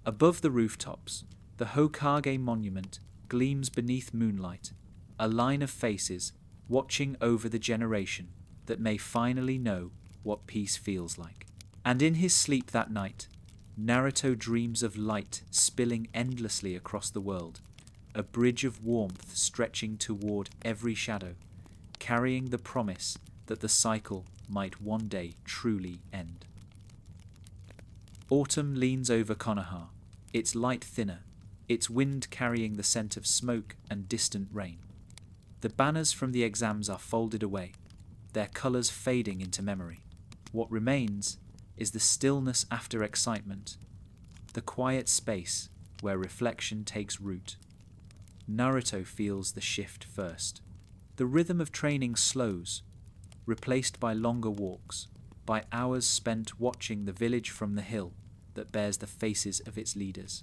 Above the rooftops, the Hokage monument gleams beneath moonlight, a line of faces watching over the generation that may finally know what peace feels like. And in his sleep that night, Naruto dreams of light spilling endlessly across the world, a bridge of warmth stretching toward every shadow, carrying the promise that the cycle might one day truly end. Autumn leans over Konoha, its light thinner, its wind carrying the scent of smoke and distant rain. The banners from the exams are folded away, their colours fading into memory. What remains is the stillness after excitement, the quiet space where reflection takes root. Naruto feels the shift first. The rhythm of training slows, replaced by longer walks, by hours spent watching the village from the hill that bears the faces of its leaders.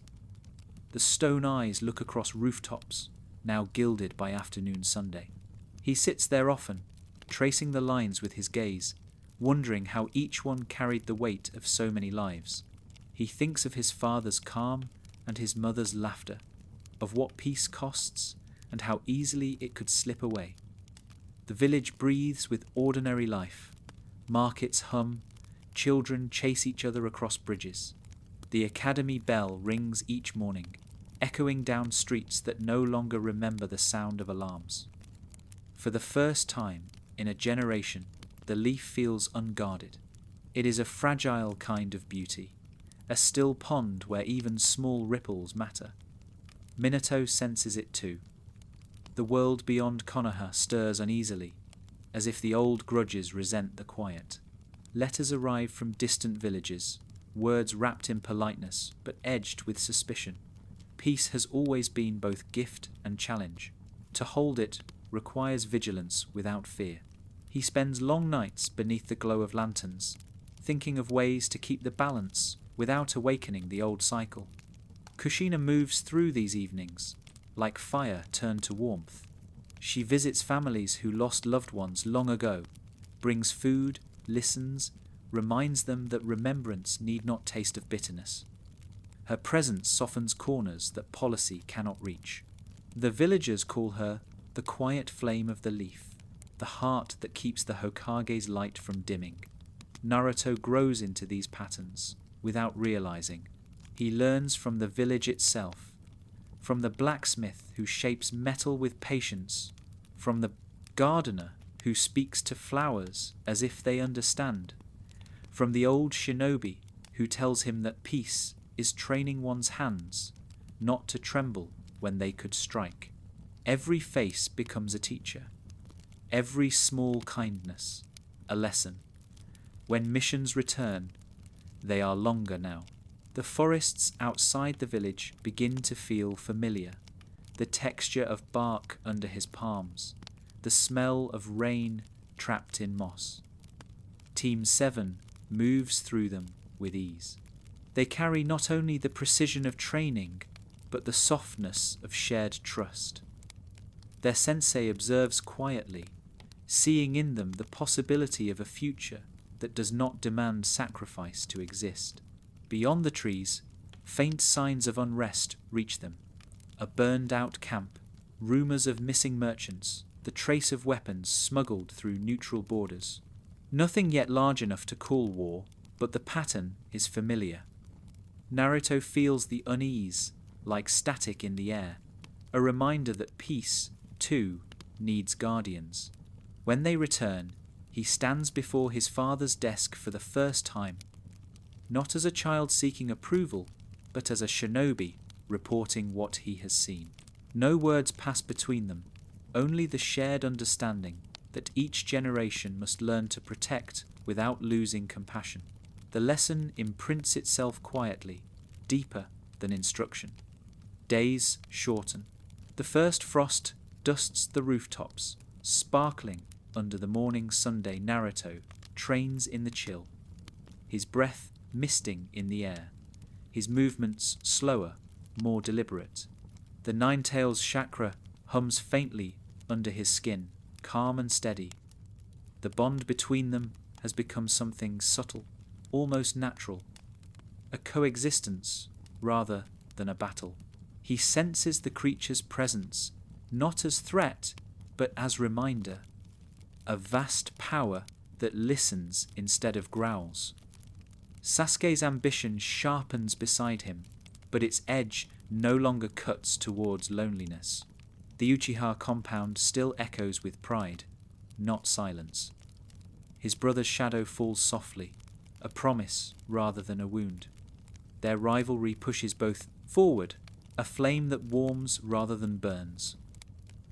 The stone eyes look across rooftops, now gilded by afternoon Sunday. He sits there often, tracing the lines with his gaze, wondering how each one carried the weight of so many lives. He thinks of his father's calm and his mother's laughter, of what peace costs and how easily it could slip away. The village breathes with ordinary life. Markets hum, children chase each other across bridges. The academy bell rings each morning, echoing down streets that no longer remember the sound of alarms. For the first time in a generation, the leaf feels unguarded. It is a fragile kind of beauty, a still pond where even small ripples matter. Minato senses it too. The world beyond Konoha stirs uneasily, as if the old grudges resent the quiet. Letters arrive from distant villages, words wrapped in politeness but edged with suspicion. Peace has always been both gift and challenge. To hold it requires vigilance without fear. He spends long nights beneath the glow of lanterns, thinking of ways to keep the balance without awakening the old cycle. Kushina moves through these evenings, like fire turned to warmth. She visits families who lost loved ones long ago, brings food, listens, reminds them that remembrance need not taste of bitterness. Her presence softens corners that policy cannot reach. The villagers call her the quiet flame of the leaf, the heart that keeps the Hokage's light from dimming. Naruto grows into these patterns without realizing. He learns from the village itself, from the blacksmith who shapes metal with patience, from the gardener who speaks to flowers as if they understand, from the old shinobi who tells him that peace is training one's hands not to tremble when they could strike. Every face becomes a teacher, every small kindness a lesson. When missions return, they are longer now. The forests outside the village begin to feel familiar, the texture of bark under his palms, the smell of rain trapped in moss. Team 7 moves through them with ease. They carry not only the precision of training, but the softness of shared trust. Their sensei observes quietly, seeing in them the possibility of a future that does not demand sacrifice to exist. Beyond the trees, faint signs of unrest reach them. A burned-out camp, rumours of missing merchants, the trace of weapons smuggled through neutral borders. Nothing yet large enough to call war, but the pattern is familiar. Naruto feels the unease, like static in the air, a reminder that peace, too, needs guardians. When they return, he stands before his father's desk for the first time, not as a child seeking approval, but as a shinobi reporting what he has seen. No words pass between them, only the shared understanding that each generation must learn to protect without losing compassion. The lesson imprints itself quietly, deeper than instruction. Days shorten. The first frost dusts the rooftops, sparkling under the morning Sunday. Naruto trains in the chill, his breath misting in the air, his movements slower, more deliberate. The Nine-Tails chakra hums faintly under his skin, calm and steady. The bond between them has become something subtle, almost natural, a coexistence rather than a battle. He senses the creature's presence, not as threat, but as reminder, a vast power that listens instead of growls. Sasuke's ambition sharpens beside him, but its edge no longer cuts towards loneliness. The Uchiha compound still echoes with pride, not silence. His brother's shadow falls softly, a promise rather than a wound. Their rivalry pushes both forward, a flame that warms rather than burns.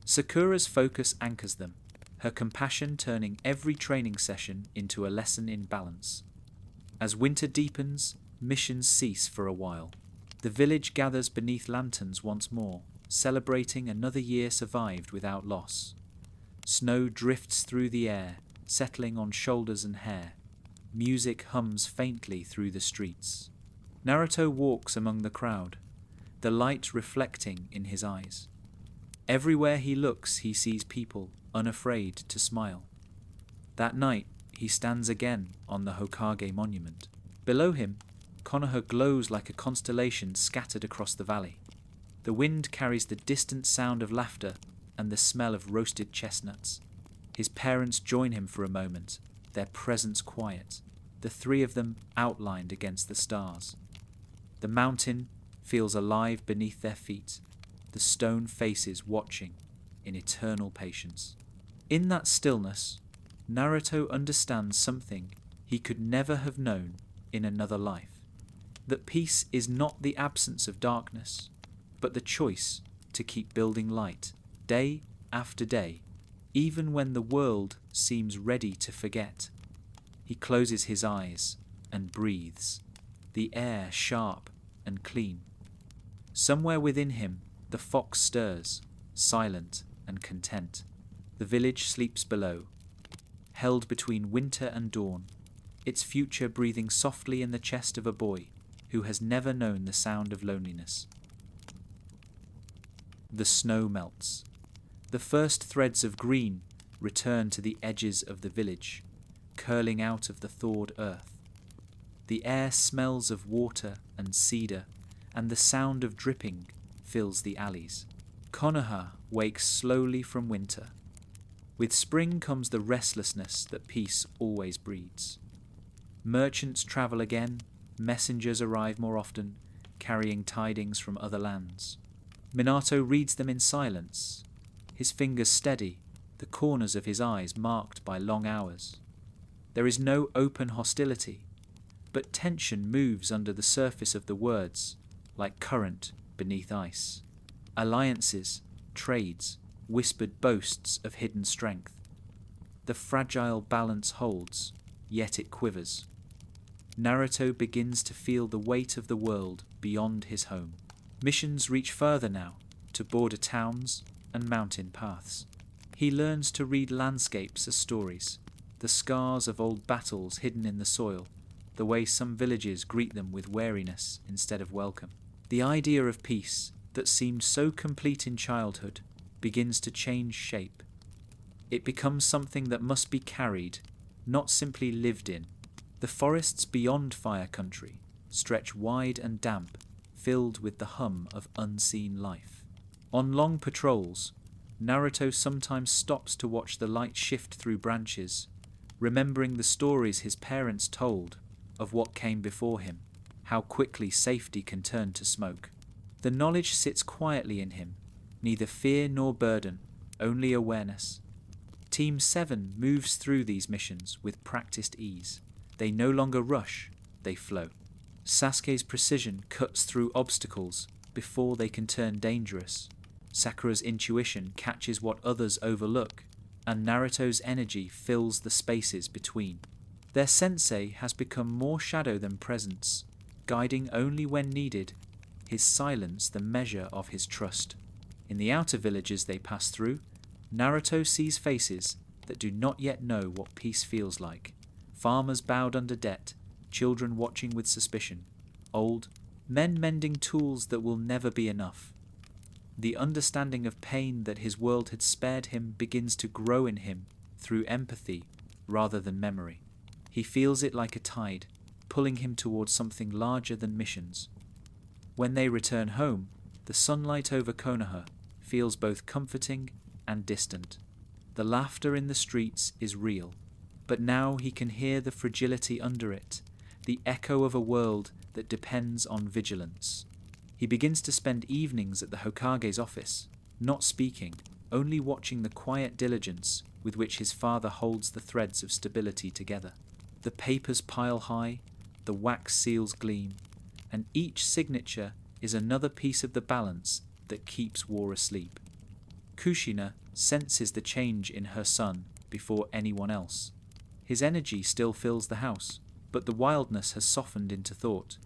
Sakura's focus anchors them, her compassion turning every training session into a lesson in balance. As winter deepens, missions cease for a while. The village gathers beneath lanterns once more, celebrating another year survived without loss. Snow drifts through the air, settling on shoulders and hair. Music hums faintly through the streets. Naruto walks among the crowd, the light reflecting in his eyes. Everywhere he looks, he sees people, unafraid to smile. That night, he stands again on the Hokage monument. Below him, Konoha glows like a constellation scattered across the valley. The wind carries the distant sound of laughter and the smell of roasted chestnuts. His parents join him for a moment, their presence quiet, the three of them outlined against the stars. The mountain feels alive beneath their feet, the stone faces watching in eternal patience. In that stillness, Naruto understands something he could never have known in another life. That peace is not the absence of darkness, but the choice to keep building light, day after day, even when the world seems ready to forget. He closes his eyes and breathes, the air sharp and clean. Somewhere within him, the fox stirs, silent and content. The village sleeps below, held between winter and dawn, its future breathing softly in the chest of a boy who has never known the sound of loneliness. The snow melts. The first threads of green return to the edges of the village, curling out of the thawed earth. The air smells of water and cedar, and the sound of dripping fills the alleys. Konoha wakes slowly from winter. With spring comes the restlessness that peace always breeds. Merchants travel again, messengers arrive more often, carrying tidings from other lands. Minato reads them in silence, his fingers steady, the corners of his eyes marked by long hours. There is no open hostility, but tension moves under the surface of the words, like current beneath ice. Alliances, trades, whispered boasts of hidden strength. The fragile balance holds, yet it quivers. Naruto begins to feel the weight of the world beyond his home. Missions reach further now, to border towns and mountain paths. He learns to read landscapes as stories, the scars of old battles hidden in the soil, the way some villages greet them with wariness instead of welcome. The idea of peace, that seemed so complete in childhood, begins to change shape. It becomes something that must be carried, not simply lived in. The forests beyond Fire Country stretch wide and damp, filled with the hum of unseen life. On long patrols, Naruto sometimes stops to watch the light shift through branches, remembering the stories his parents told of what came before him, how quickly safety can turn to smoke. The knowledge sits quietly in him, neither fear nor burden, only awareness. Team 7 moves through these missions with practiced ease. They no longer rush, they flow. Sasuke's precision cuts through obstacles before they can turn dangerous. Sakura's intuition catches what others overlook, and Naruto's energy fills the spaces between. Their sensei has become more shadow than presence, guiding only when needed, his silence the measure of his trust. In the outer villages they pass through, Naruto sees faces that do not yet know what peace feels like. Farmers bowed under debt, children watching with suspicion, old men mending tools that will never be enough. The understanding of pain that his world had spared him begins to grow in him through empathy rather than memory. He feels it like a tide, pulling him towards something larger than missions. When they return home, the sunlight over Konoha feels both comforting and distant. The laughter in the streets is real, but now he can hear the fragility under it, the echo of a world that depends on vigilance. He begins to spend evenings at the Hokage's office, not speaking, only watching the quiet diligence with which his father holds the threads of stability together. The papers pile high, the wax seals gleam, and each signature is another piece of the balance that keeps war asleep. Kushina senses the change in her son before anyone else. His energy still fills the house, but the wildness has softened into thought.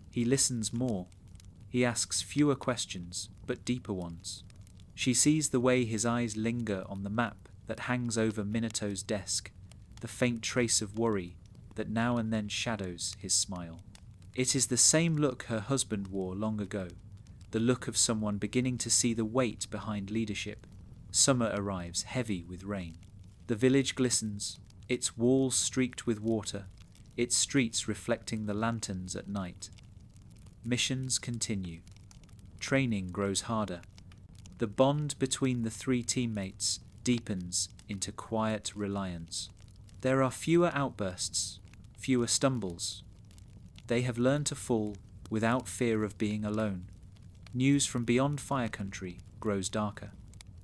He listens more. He asks fewer questions, but deeper ones. She sees the way his eyes linger on the map that hangs over Minato's desk, the faint trace of worry that now and then shadows his smile. It is the same look her husband wore long ago, the look of someone beginning to see the weight behind leadership. Summer arrives, heavy with rain. The village glistens, its walls streaked with water, its streets reflecting the lanterns at night. Missions continue. Training grows harder. The bond between the three teammates deepens into quiet reliance. There are fewer outbursts, fewer stumbles. They have learned to fall without fear of being alone. News from beyond Fire Country grows darker.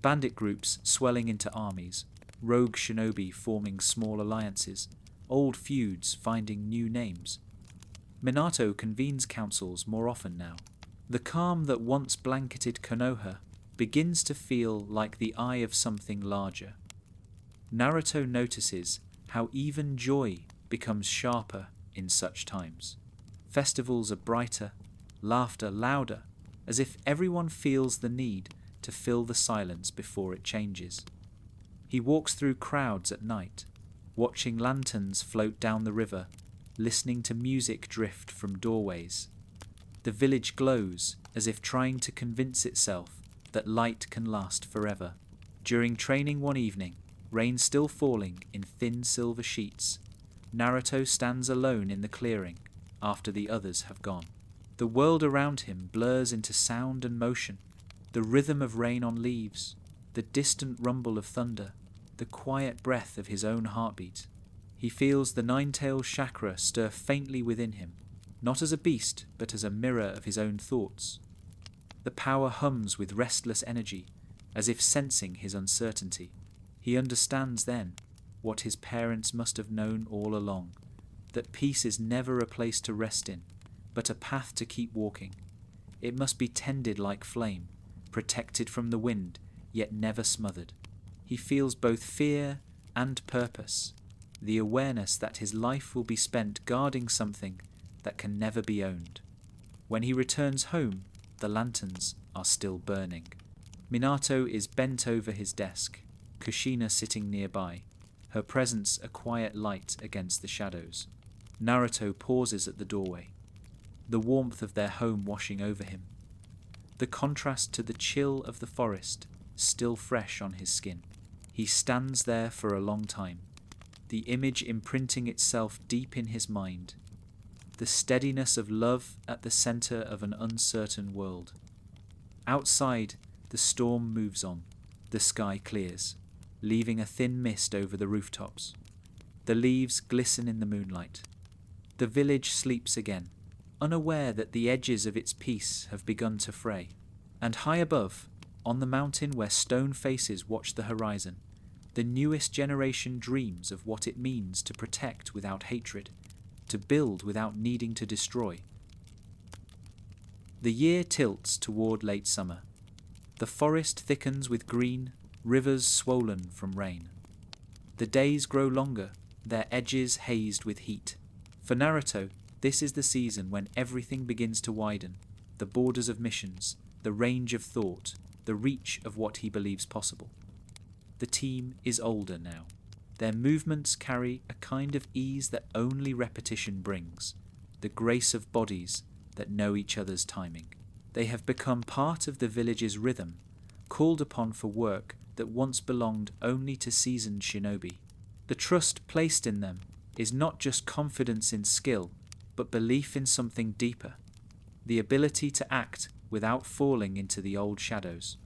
Bandit groups swelling into armies, rogue shinobi forming small alliances, old feuds finding new names. Minato convenes councils more often now. The calm that once blanketed Konoha begins to feel like the eye of something larger. Naruto notices how even joy becomes sharper in such times. Festivals are brighter, laughter louder, as if everyone feels the need to fill the silence before it changes. He walks through crowds at night, watching lanterns float down the river, listening to music drift from doorways. The village glows as if trying to convince itself that light can last forever. During training one evening, rain still falling in thin silver sheets, Naruto stands alone in the clearing after the others have gone. The world around him blurs into sound and motion, the rhythm of rain on leaves, the distant rumble of thunder, the quiet breath of his own heartbeat. He feels the nine-tailed chakra stir faintly within him, not as a beast, but as a mirror of his own thoughts. The power hums with restless energy, as if sensing his uncertainty. He understands then what his parents must have known all along, that peace is never a place to rest in, but a path to keep walking. It must be tended like flame, protected from the wind, yet never smothered. He feels both fear and purpose, the awareness that his life will be spent guarding something that can never be owned. When he returns home, the lanterns are still burning. Minato is bent over his desk, Kushina sitting nearby, her presence a quiet light against the shadows. Naruto pauses at the doorway, the warmth of their home washing over him. The contrast to the chill of the forest still fresh on his skin. He stands there for a long time, the image imprinting itself deep in his mind, the steadiness of love at the center of an uncertain world. Outside, the storm moves on. The sky clears, leaving a thin mist over the rooftops. The leaves glisten in the moonlight. The village sleeps again, unaware that the edges of its peace have begun to fray. And high above, on the mountain where stone faces watch the horizon, the newest generation dreams of what it means to protect without hatred, to build without needing to destroy. The year tilts toward late summer. The forest thickens with green, rivers swollen from rain. The days grow longer, their edges hazed with heat. For Naruto, this is the season when everything begins to widen, the borders of missions, the range of thought, the reach of what he believes possible. The team is older now. Their movements carry a kind of ease that only repetition brings, the grace of bodies that know each other's timing. They have become part of the village's rhythm, called upon for work that once belonged only to seasoned shinobi. The trust placed in them is not just confidence in skill, but belief in something deeper, the ability to act without falling into the old shadows.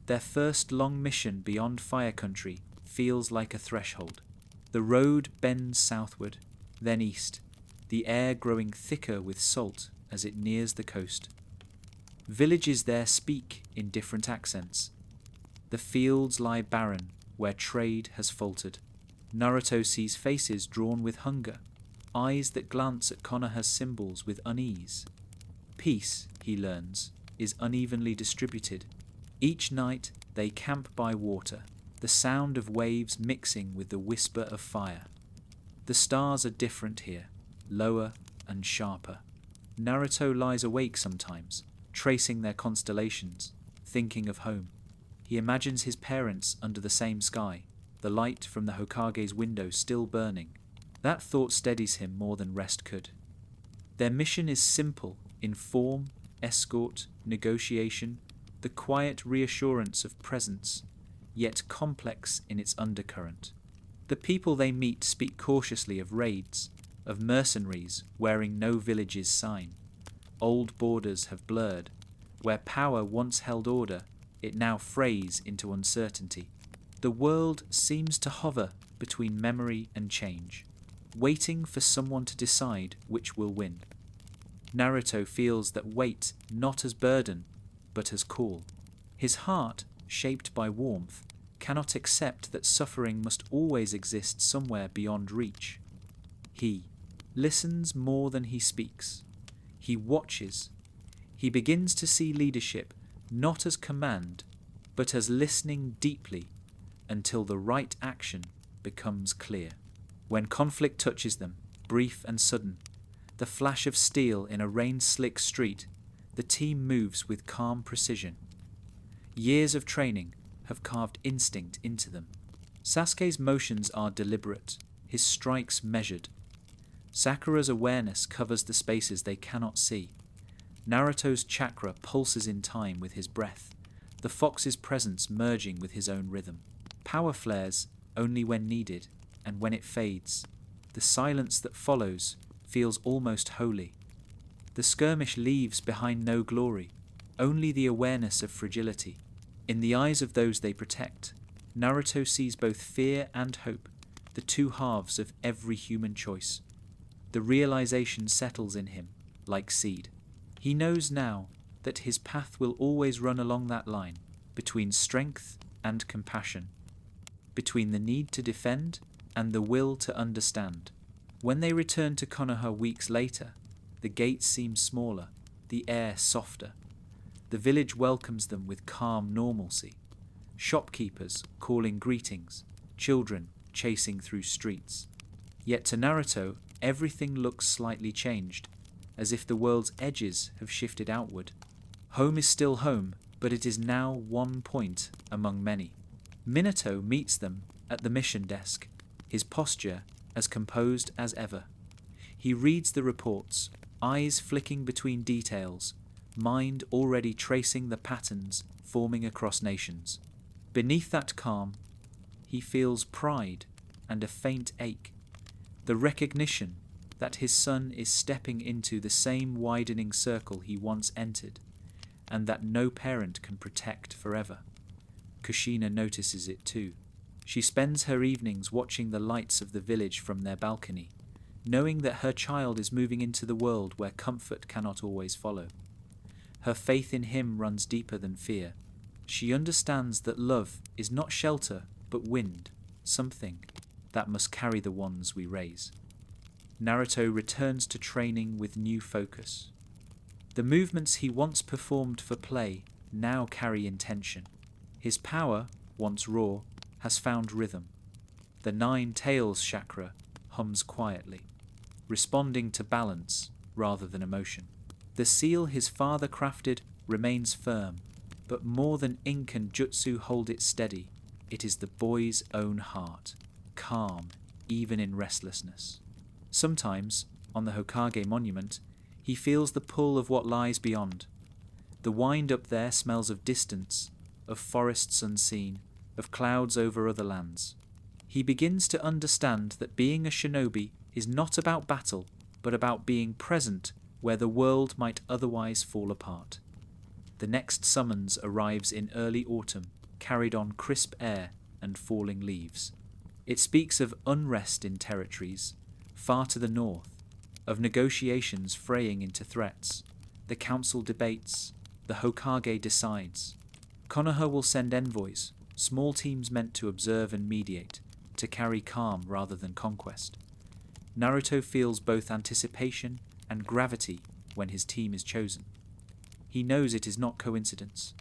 Their first long mission beyond Fire Country feels like a threshold. The road bends southward, then east, the air growing thicker with salt as it nears the coast. Villages there speak in different accents. The fields lie barren where trade has faltered. Naruto sees faces drawn with hunger, eyes that glance at Konoha's symbols with unease. Peace, he learns, is unevenly distributed. Each night they camp by water, the sound of waves mixing with the whisper of fire. The stars are different here, lower and sharper. Naruto lies awake sometimes, tracing their constellations, thinking of home. He imagines his parents under the same sky, the light from the Hokage's window still burning. That thought steadies him more than rest could. Their mission is simple in form, escort, negotiation, the quiet reassurance of presence, yet complex in its undercurrent. The people they meet speak cautiously of raids, of mercenaries wearing no village's sign. Old borders have blurred. Where power once held order, it now frays into uncertainty. The world seems to hover between memory and change, waiting for someone to decide which will win. Naruto feels that weight not as burden, but as call. His heart, shaped by warmth, cannot accept that suffering must always exist somewhere beyond reach. He listens more than he speaks. He watches. He begins to see leadership not as command, but as listening deeply until the right action becomes clear. When conflict touches them, brief and sudden, the flash of steel in a rain-slick street, the team moves with calm precision. Years of training have carved instinct into them. Sasuke's motions are deliberate, his strikes measured. Sakura's awareness covers the spaces they cannot see. Naruto's chakra pulses in time with his breath, the fox's presence merging with his own rhythm. Power flares only when needed, and when it fades, the silence that follows feels almost holy. The skirmish leaves behind no glory, only the awareness of fragility. In the eyes of those they protect, Naruto sees both fear and hope, the two halves of every human choice. The realization settles in him like seed. He knows now that his path will always run along that line, between strength and compassion, between the need to defend and the will to understand. When they return to Konoha weeks later, the gates seem smaller, the air softer. The village welcomes them with calm normalcy. Shopkeepers calling greetings, children chasing through streets. Yet to Naruto, everything looks slightly changed, as if the world's edges have shifted outward. Home is still home, but it is now one point among many. Minato meets them at the mission desk, his posture as composed as ever. He reads the reports, eyes flicking between details, mind already tracing the patterns forming across nations. Beneath that calm, he feels pride and a faint ache, the recognition that his son is stepping into the same widening circle he once entered, and that no parent can protect forever. Kushina notices it too. She spends her evenings watching the lights of the village from their balcony, knowing that her child is moving into the world where comfort cannot always follow. Her faith in him runs deeper than fear. She understands that love is not shelter but wind, something that must carry the ones we raise. Naruto returns to training with new focus. The movements he once performed for play now carry intention. His power, once raw, has found rhythm. The 9 tails chakra hums quietly, responding to balance rather than emotion. The seal his father crafted remains firm, but more than ink and jutsu hold it steady, it is the boy's own heart, calm even in restlessness. Sometimes, on the Hokage monument, he feels the pull of what lies beyond. The wind up there smells of distance, of forests unseen, of clouds over other lands. He begins to understand that being a shinobi is not about battle, but about being present where the world might otherwise fall apart. The next summons arrives in early autumn, carried on crisp air and falling leaves. It speaks of unrest in territories far to the north, of negotiations fraying into threats. The council debates, the Hokage decides. Konoha will send envoys, small teams meant to observe and mediate, to carry calm rather than conquest. Naruto feels both anticipation and gravity when his team is chosen. He knows it is not coincidence.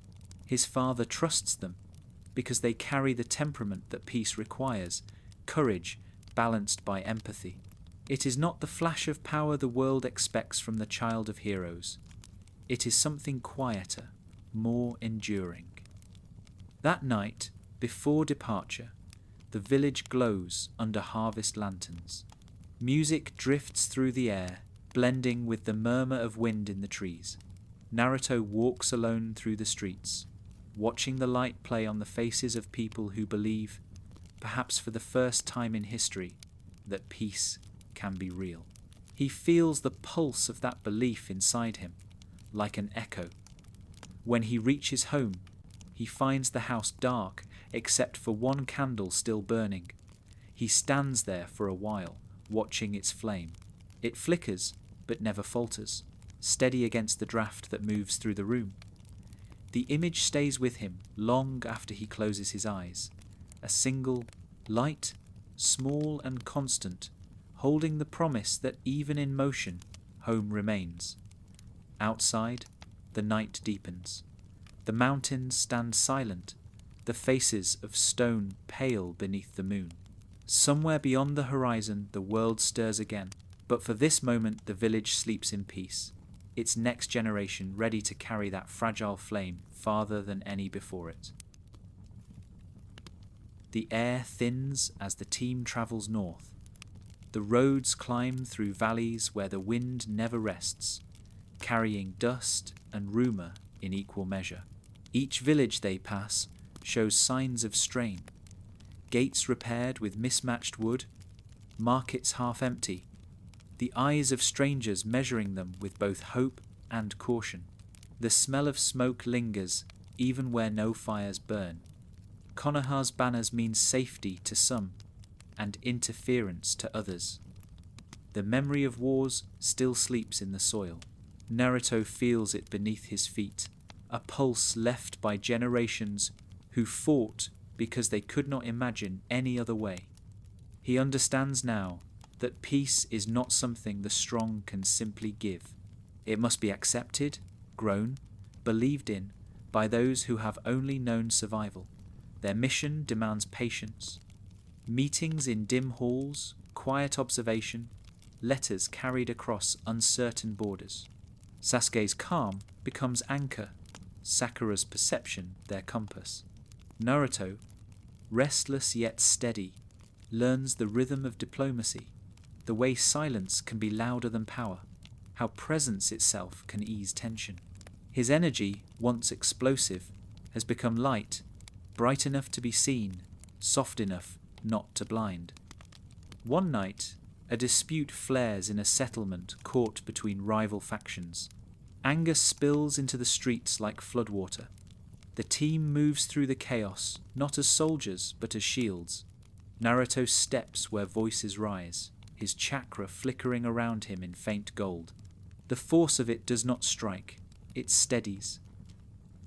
His father trusts them because they carry the temperament that peace requires, courage balanced by empathy. It is not the flash of power the world expects from the child of heroes. It is something quieter, more enduring. That night, before departure, the village glows under harvest lanterns. Music drifts through the air, blending with the murmur of wind in the trees. Naruto walks alone through the streets, watching the light play on the faces of people who believe, perhaps for the first time in history, that peace can be real. He feels the pulse of that belief inside him, like an echo. When he reaches home, he finds the house dark except for one candle still burning. He stands there for a while, watching its flame. It flickers, but never falters, steady against the draft that moves through the room. The image stays with him long after he closes his eyes. A single, light, small and constant, holding the promise that even in motion, home remains. Outside, the night deepens. The mountains stand silent, the faces of stone pale beneath the moon. Somewhere beyond the horizon, the world stirs again, but for this moment the village sleeps in peace, its next generation ready to carry that fragile flame farther than any before it. The air thins as the team travels north. The roads climb through valleys where the wind never rests, carrying dust and rumour in equal measure. Each village they pass shows signs of strain. Gates repaired with mismatched wood, markets half empty, the eyes of strangers measuring them with both hope and caution. The smell of smoke lingers even where no fires burn. Konoha's banners mean safety to some and interference to others. The memory of wars still sleeps in the soil. Naruto feels it beneath his feet, a pulse left by generations who fought because they could not imagine any other way. He understands now that peace is not something the strong can simply give. It must be accepted, grown, believed in by those who have only known survival. Their mission demands patience. Meetings in dim halls, quiet observation, letters carried across uncertain borders. Sasuke's calm becomes anchor, Sakura's perception their compass. Naruto, restless yet steady, learns the rhythm of diplomacy, the way silence can be louder than power, how presence itself can ease tension. His energy, once explosive, has become light, bright enough to be seen, soft enough not to blind. One night, a dispute flares in a settlement caught between rival factions. Anger spills into the streets like floodwater. The team moves through the chaos, not as soldiers, but as shields. Naruto steps where voices rise, his chakra flickering around him in faint gold. The force of it does not strike, it steadies.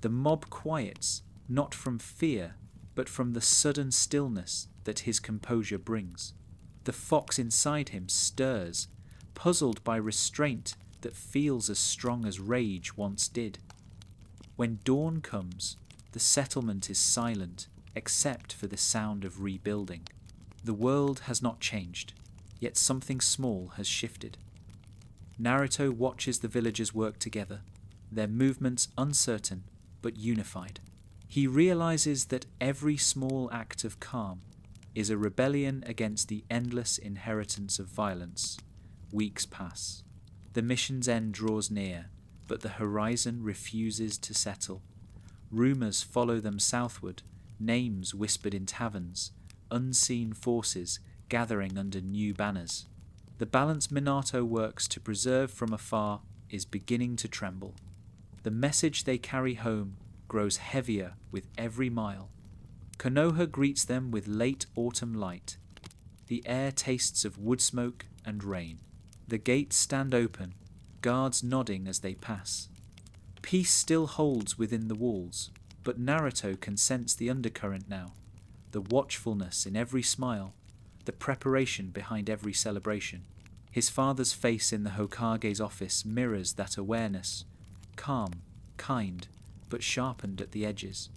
The mob quiets, not from fear, but from the sudden stillness that his composure brings. The fox inside him stirs, puzzled by restraint that feels as strong as rage once did. When dawn comes, the settlement is silent, except for the sound of rebuilding. The world has not changed, yet something small has shifted. Naruto watches the villagers work together, their movements uncertain but unified. He realizes that every small act of calm is a rebellion against the endless inheritance of violence. Weeks pass. The mission's end draws near, but the horizon refuses to settle. Rumours follow them southward, names whispered in taverns, unseen forces gathering under new banners. The balance Minato works to preserve from afar is beginning to tremble. The message they carry home grows heavier with every mile. Konoha greets them with late autumn light. The air tastes of wood smoke and rain. The gates stand open, guards nodding as they pass. Peace still holds within the walls, but Naruto can sense the undercurrent now, the watchfulness in every smile, the preparation behind every celebration. His father's face in the Hokage's office mirrors that awareness, calm, kind, but sharpened at the edges.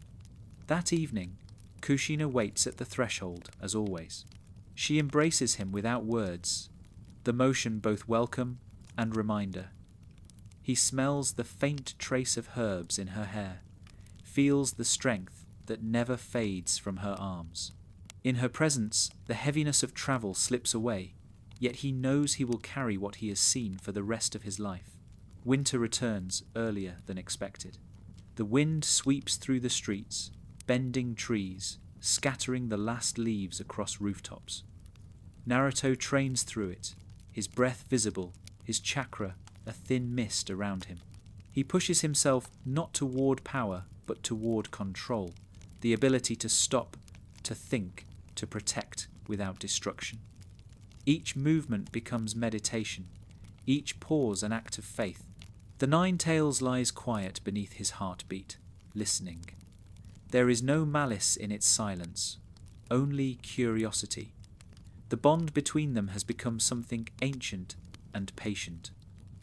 That evening, Kushina waits at the threshold, as always. She embraces him without words, the motion both welcome and reminder. He smells the faint trace of herbs in her hair, feels the strength that never fades from her arms. In her presence, the heaviness of travel slips away, yet he knows he will carry what he has seen for the rest of his life. Winter returns earlier than expected. The wind sweeps through the streets, bending trees, scattering the last leaves across rooftops. Naruto trains through it, his breath visible, his chakra a thin mist around him. He pushes himself not toward power, but toward control, the ability to stop, to think, to protect without destruction. Each movement becomes meditation, each pause an act of faith. The Nine Tails lies quiet beneath his heartbeat, listening. There is no malice in its silence, only curiosity. The bond between them has become something ancient and patient.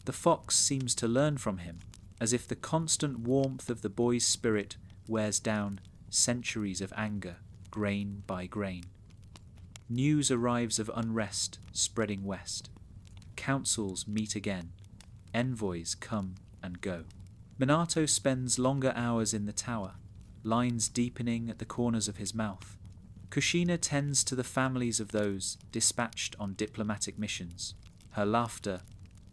The fox seems to learn from him, as if the constant warmth of the boy's spirit wears down centuries of anger, grain by grain. News arrives of unrest spreading west. Councils meet again. Envoys come and go. Minato spends longer hours in the tower, lines deepening at the corners of his mouth. Kushina tends to the families of those dispatched on diplomatic missions, her laughter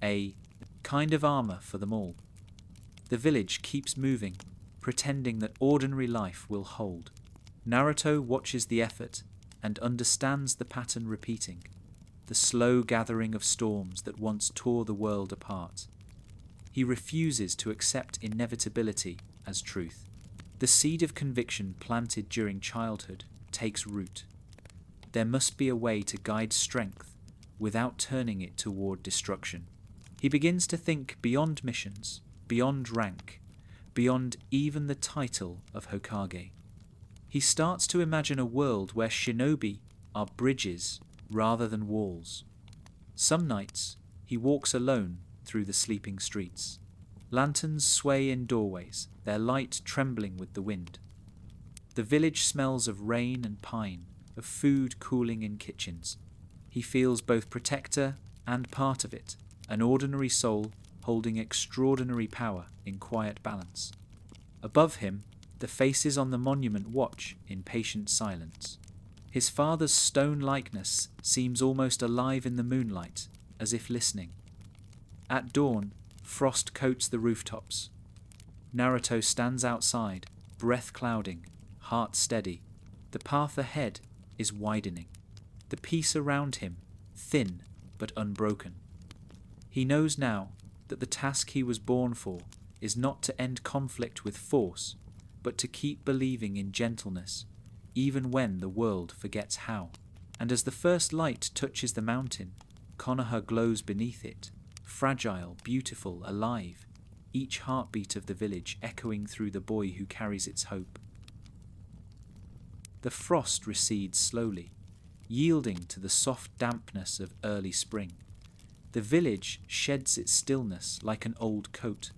a kind of armor for them all. The village keeps moving, pretending that ordinary life will hold. Naruto watches the effort and understands the pattern repeating, the slow gathering of storms that once tore the world apart. He refuses to accept inevitability as truth. The seed of conviction planted during childhood takes root. There must be a way to guide strength without turning it toward destruction. He begins to think beyond missions, beyond rank, beyond even the title of Hokage. He starts to imagine a world where shinobi are bridges rather than walls. Some nights, he walks alone through the sleeping streets. Lanterns sway in doorways, their light trembling with the wind. The village smells of rain and pine, of food cooling in kitchens. He feels both protector and part of it, an ordinary soul holding extraordinary power in quiet balance. Above him, the faces on the monument watch in patient silence. His father's stone likeness seems almost alive in the moonlight, as if listening. At dawn, frost coats the rooftops. Naruto stands outside, breath clouding, heart steady. The path ahead is widening. The peace around him, thin but unbroken. He knows now that the task he was born for is not to end conflict with force, but to keep believing in gentleness, even when the world forgets how. And as the first light touches the mountain, Konoha glows beneath it, fragile, beautiful, alive, each heartbeat of the village echoing through the boy who carries its hope. The frost recedes slowly, yielding to the soft dampness of early spring. The village sheds its stillness like an old coat.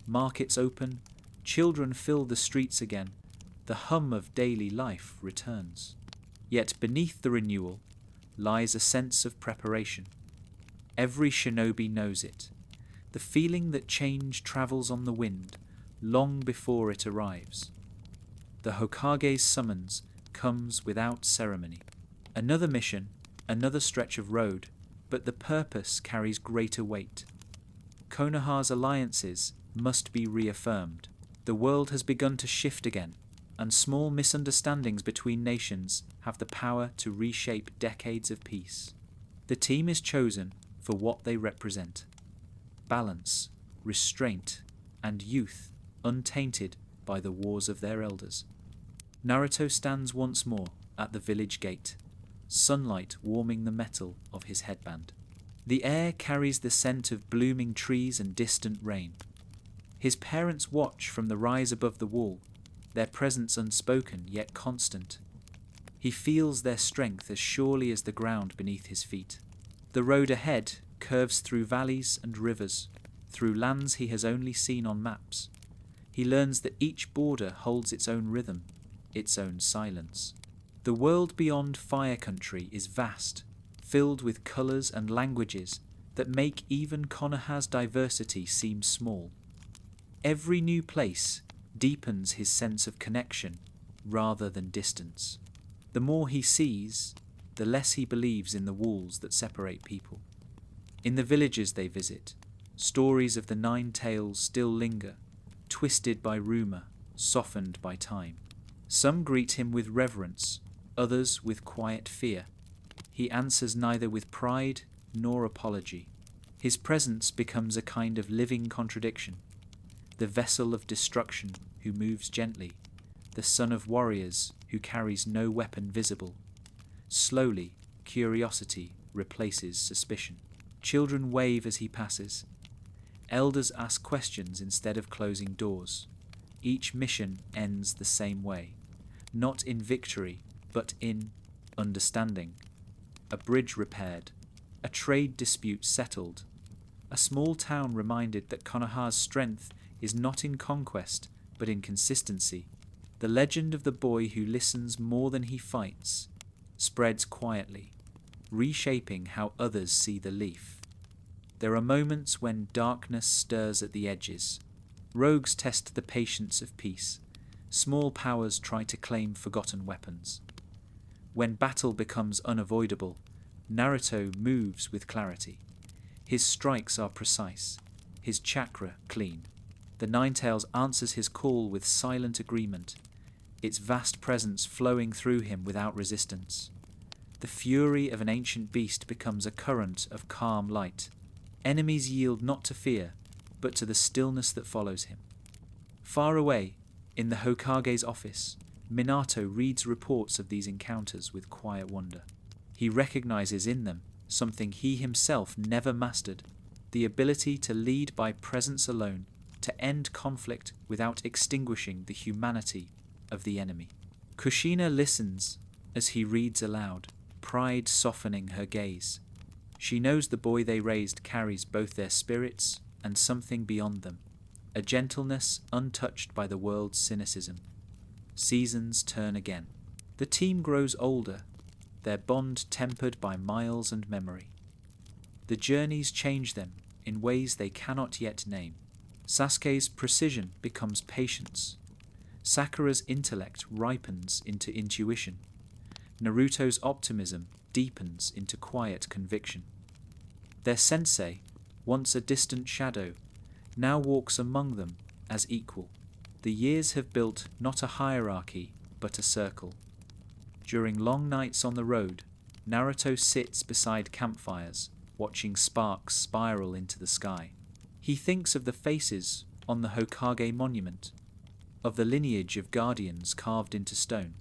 Markets open, children fill the streets again, the hum of daily life returns. Yet beneath the renewal lies a sense of preparation. Every shinobi knows it, the feeling that change travels on the wind long before it arrives. The Hokage's summons comes without ceremony. Another mission, another stretch of road, but the purpose carries greater weight. Konoha's alliances must be reaffirmed. The world has begun to shift again, and small misunderstandings between nations have the power to reshape decades of peace. The team is chosen for what they represent: balance, restraint, and youth untainted by the wars of their elders. Naruto stands once more at the village gate, sunlight warming the metal of his headband. The air carries the scent of blooming trees and distant rain. His parents watch from the rise above the wall, their presence unspoken yet constant. He feels their strength as surely as the ground beneath his feet. The road ahead curves through valleys and rivers, through lands he has only seen on maps. He learns that each border holds its own rhythm, its own silence. The world beyond Fire Country is vast, filled with colours and languages that make even Konoha's diversity seem small. Every new place deepens his sense of connection rather than distance. The more he sees, the less he believes in the walls that separate people. In the villages they visit, stories of the Nine Tails still linger, twisted by rumour, softened by time. Some greet him with reverence, others with quiet fear. He answers neither with pride nor apology. His presence becomes a kind of living contradiction. The vessel of destruction who moves gently, the son of warriors who carries no weapon visible. Slowly, curiosity replaces suspicion. Children wave as he passes. Elders ask questions instead of closing doors. Each mission ends the same way, not in victory, but in understanding. A bridge repaired, a trade dispute settled, a small town reminded that Konoha's strength is not in conquest, but in consistency. The legend of the boy who listens more than he fights spreads quietly, reshaping how others see the leaf. There are moments when darkness stirs at the edges. Rogues test the patience of peace. Small powers try to claim forgotten weapons. When battle becomes unavoidable, Naruto moves with clarity. His strikes are precise, his chakra clean. The Ninetales answers his call with silent agreement, its vast presence flowing through him without resistance. The fury of an ancient beast becomes a current of calm light. Enemies yield not to fear, but to the stillness that follows him. Far away, in the Hokage's office, Minato reads reports of these encounters with quiet wonder. He recognizes in them something he himself never mastered, the ability to lead by presence alone, to end conflict without extinguishing the humanity of the enemy. Kushina listens as he reads aloud, pride softening her gaze. She knows the boy they raised carries both their spirits and something beyond them, a gentleness untouched by the world's cynicism. Seasons turn again. The team grows older, their bond tempered by miles and memory. The journeys change them in ways they cannot yet name. Sasuke's precision becomes patience. Sakura's intellect ripens into intuition. Naruto's optimism deepens into quiet conviction. Their sensei, once a distant shadow, now walks among them as equal. The years have built not a hierarchy, but a circle. During long nights on the road, Naruto sits beside campfires, watching sparks spiral into the sky. He thinks of the faces on the Hokage monument, of the lineage of guardians carved into stone.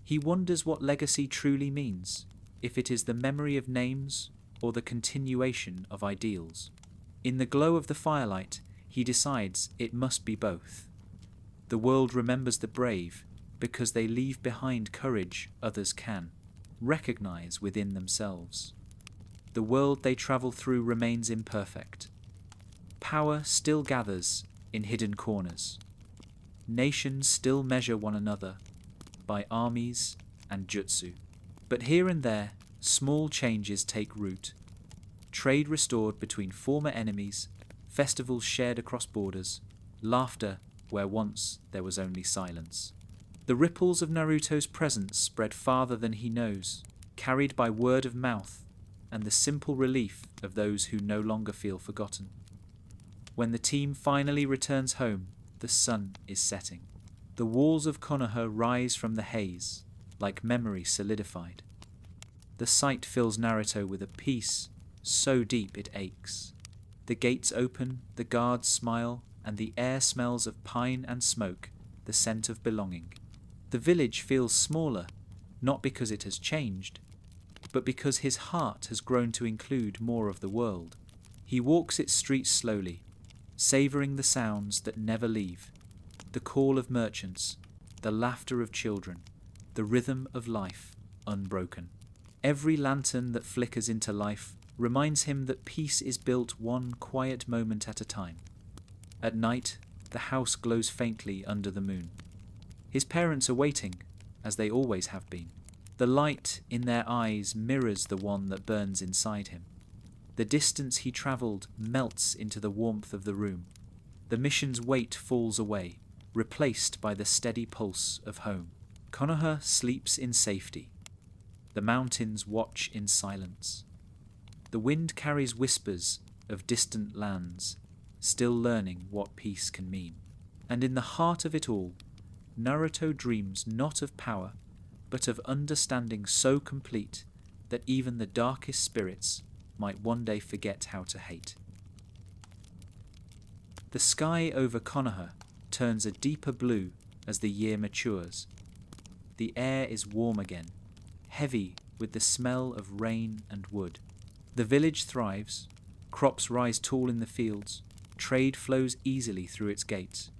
He wonders what legacy truly means, if it is the memory of names or the continuation of ideals. In the glow of the firelight, he decides it must be both. The world remembers the brave because they leave behind courage others can recognize within themselves. The world they travel through remains imperfect. Power still gathers in hidden corners. Nations still measure one another by armies and jutsu. But here and there, small changes take root. Trade restored between former enemies, festivals shared across borders, laughter where once there was only silence. The ripples of Naruto's presence spread farther than he knows, carried by word of mouth and the simple relief of those who no longer feel forgotten. When the team finally returns home, the sun is setting. The walls of Konoha rise from the haze, like memory solidified. The sight fills Naruto with a peace so deep it aches. The gates open, the guards smile, and the air smells of pine and smoke, the scent of belonging. The village feels smaller, not because it has changed, but because his heart has grown to include more of the world. He walks its streets slowly, savouring the sounds that never leave, the call of merchants, the laughter of children, the rhythm of life unbroken. Every lantern that flickers into life reminds him that peace is built one quiet moment at a time. At night, the house glows faintly under the moon. His parents are waiting, as they always have been. The light in their eyes mirrors the one that burns inside him. The distance he travelled melts into the warmth of the room. The mission's weight falls away, replaced by the steady pulse of home. Konoha sleeps in safety. The mountains watch in silence. The wind carries whispers of distant lands, still learning what peace can mean. And in the heart of it all, Naruto dreams not of power, but of understanding so complete that even the darkest spirits might one day forget how to hate. The sky over Konoha turns a deeper blue as the year matures. The air is warm again, heavy with the smell of rain and wood. The village thrives, crops rise tall in the fields, trade flows easily through its gates.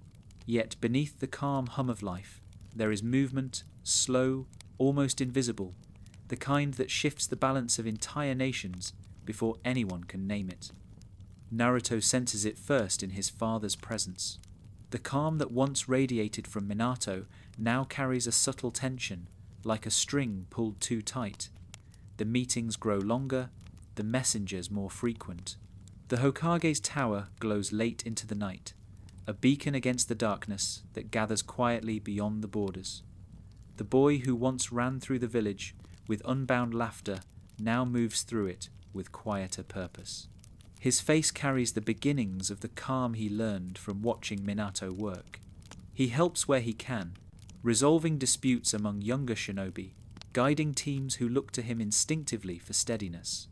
Yet beneath the calm hum of life, there is movement, slow, almost invisible, the kind that shifts the balance of entire nations before anyone can name it. Naruto senses it first in his father's presence. The calm that once radiated from Minato now carries a subtle tension, like a string pulled too tight. The meetings grow longer, the messengers more frequent. The Hokage's tower glows late into the night, a beacon against the darkness that gathers quietly beyond the borders. The boy who once ran through the village with unbound laughter now moves through it with quieter purpose. His face carries the beginnings of the calm he learned from watching Minato work. He helps where he can, resolving disputes among younger shinobi, guiding teams who look to him instinctively for steadiness.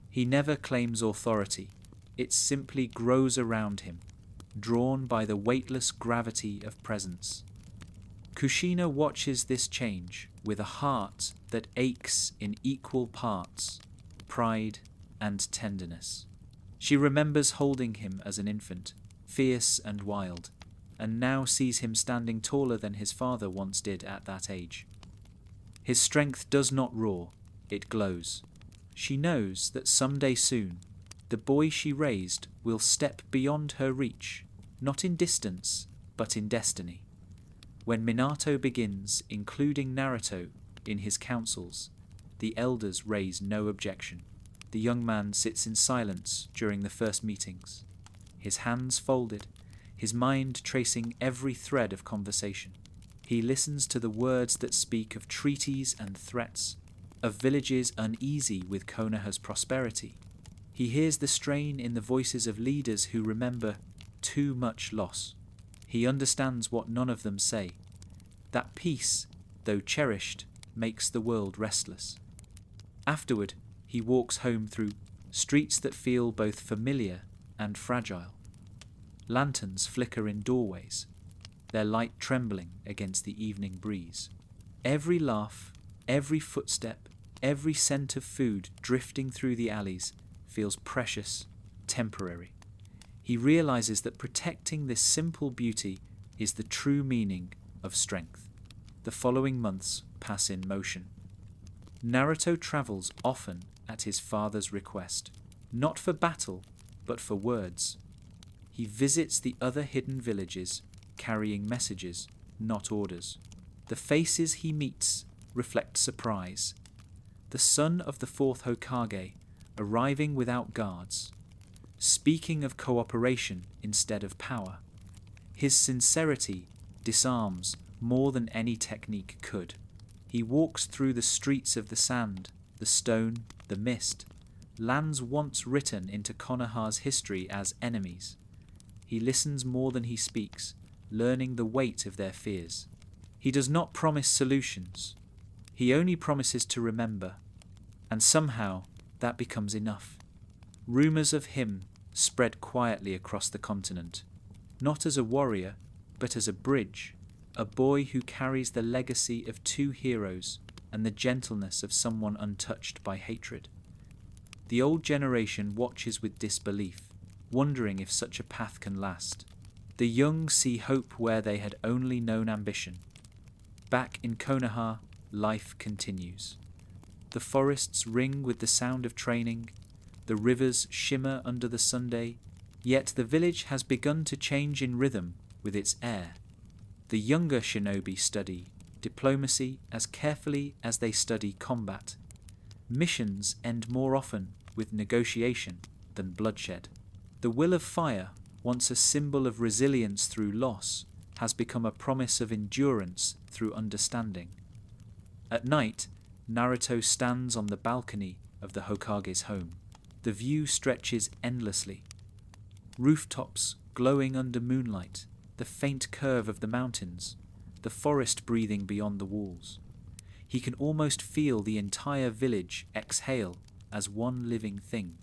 He never claims authority, it simply grows around him, drawn by the weightless gravity of presence. Kushina watches this change with a heart that aches in equal parts, pride and tenderness. She remembers holding him as an infant, fierce and wild, and now sees him standing taller than his father once did at that age. His strength does not roar, it glows. She knows that someday soon, the boy she raised will step beyond her reach, not in distance, but in destiny. When Minato begins including Naruto in his councils, the elders raise no objection. The young man sits in silence during the first meetings, his hands folded, his mind tracing every thread of conversation. He listens to the words that speak of treaties and threats, of villages uneasy with Konoha's prosperity. He hears the strain in the voices of leaders who remember too much loss. He understands what none of them say, that peace, though cherished, makes the world restless. Afterward, he walks home through streets that feel both familiar and fragile. Lanterns flicker in doorways, their light trembling against the evening breeze. Every laugh, every footstep, every scent of food drifting through the alleys feels precious, temporary. He realizes that protecting this simple beauty is the true meaning of strength. The following months pass in motion. Naruto travels often at his father's request, not for battle, but for words. He visits the other hidden villages, carrying messages, not orders. The faces he meets reflect surprise. The son of the fourth Hokage, arriving without guards, speaking of cooperation instead of power. His sincerity disarms more than any technique could. He walks through the streets of the sand, the stone, the mist, lands once written into Konoha's history as enemies. He listens more than he speaks, learning the weight of their fears. He does not promise solutions. He only promises to remember, and somehow that becomes enough. Rumours of him spread quietly across the continent, not as a warrior, but as a bridge, a boy who carries the legacy of two heroes, and the gentleness of someone untouched by hatred. The old generation watches with disbelief, wondering if such a path can last. The young see hope where they had only known ambition. Back in Konoha, life continues. The forests ring with the sound of training, the rivers shimmer under the sunday, yet the village has begun to change in rhythm with its air. The younger shinobi study diplomacy as carefully as they study combat. Missions end more often with negotiation than bloodshed. The will of fire, once a symbol of resilience through loss, has become a promise of endurance through understanding. At night, Naruto stands on the balcony of the Hokage's home. The view stretches endlessly. Rooftops glowing under moonlight, the faint curve of the mountains, the forest breathing beyond the walls. He can almost feel the entire village exhale as one living thing.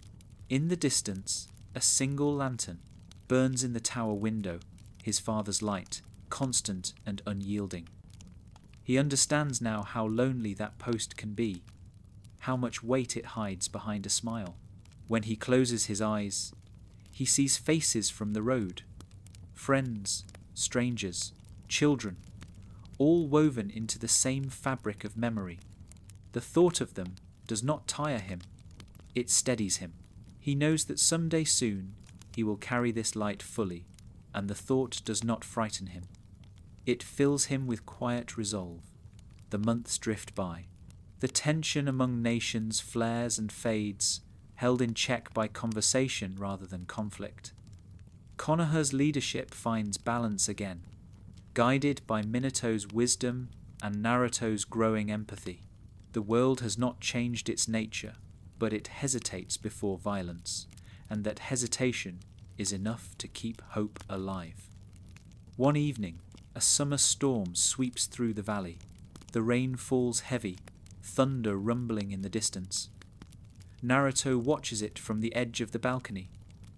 In the distance, a single lantern burns in the tower window, his father's light, constant and unyielding. He understands now how lonely that post can be, how much weight it hides behind a smile. When he closes his eyes, he sees faces from the road, friends, strangers, children, all woven into the same fabric of memory. The thought of them does not tire him, it steadies him. He knows that someday soon he will carry this light fully, and the thought does not frighten him. It fills him with quiet resolve. The months drift by. The tension among nations flares and fades, held in check by conversation rather than conflict. Konoha's leadership finds balance again, guided by Minato's wisdom and Naruto's growing empathy. The world has not changed its nature, but it hesitates before violence, and that hesitation is enough to keep hope alive. One evening, a summer storm sweeps through the valley. The rain falls heavy, thunder rumbling in the distance. Naruto watches it from the edge of the balcony,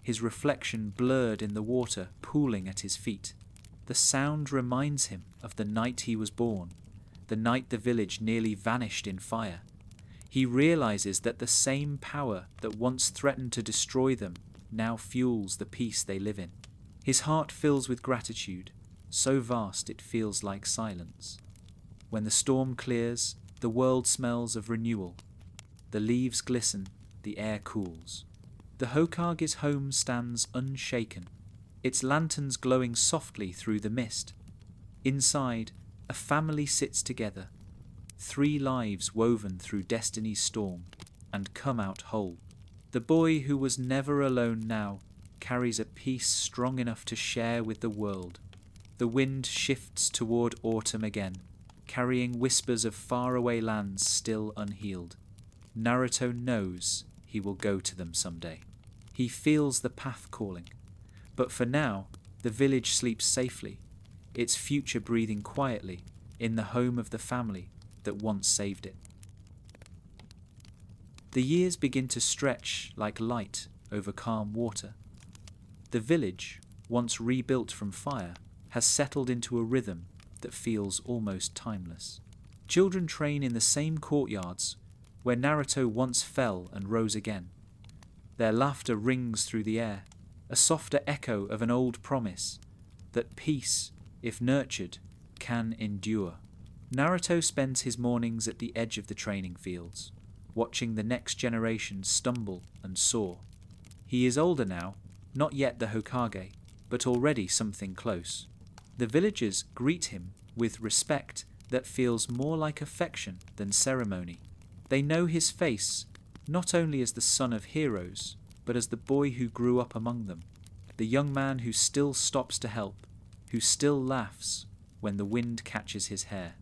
his reflection blurred in the water pooling at his feet. The sound reminds him of the night he was born, the night the village nearly vanished in fire. He realizes that the same power that once threatened to destroy them now fuels the peace they live in. His heart fills with gratitude, so vast it feels like silence. When the storm clears, the world smells of renewal. The leaves glisten, the air cools. The Hokage's home stands unshaken, its lanterns glowing softly through the mist. Inside, a family sits together, 3 lives woven through destiny's storm, and come out whole. The boy who was never alone now carries a peace strong enough to share with the world. The wind shifts toward autumn again, carrying whispers of faraway lands still unhealed. Naruto knows he will go to them someday. He feels the path calling. But for now, the village sleeps safely, its future breathing quietly in the home of the family that once saved it. The years begin to stretch like light over calm water. The village, once rebuilt from fire, has settled into a rhythm that feels almost timeless. Children train in the same courtyards where Naruto once fell and rose again. Their laughter rings through the air, a softer echo of an old promise that peace, if nurtured, can endure. Naruto spends his mornings at the edge of the training fields, watching the next generation stumble and soar. He is older now, not yet the Hokage, but already something close. The villagers greet him with respect that feels more like affection than ceremony. They know his face not only as the son of heroes, but as the boy who grew up among them, the young man who still stops to help, who still laughs when the wind catches his hair.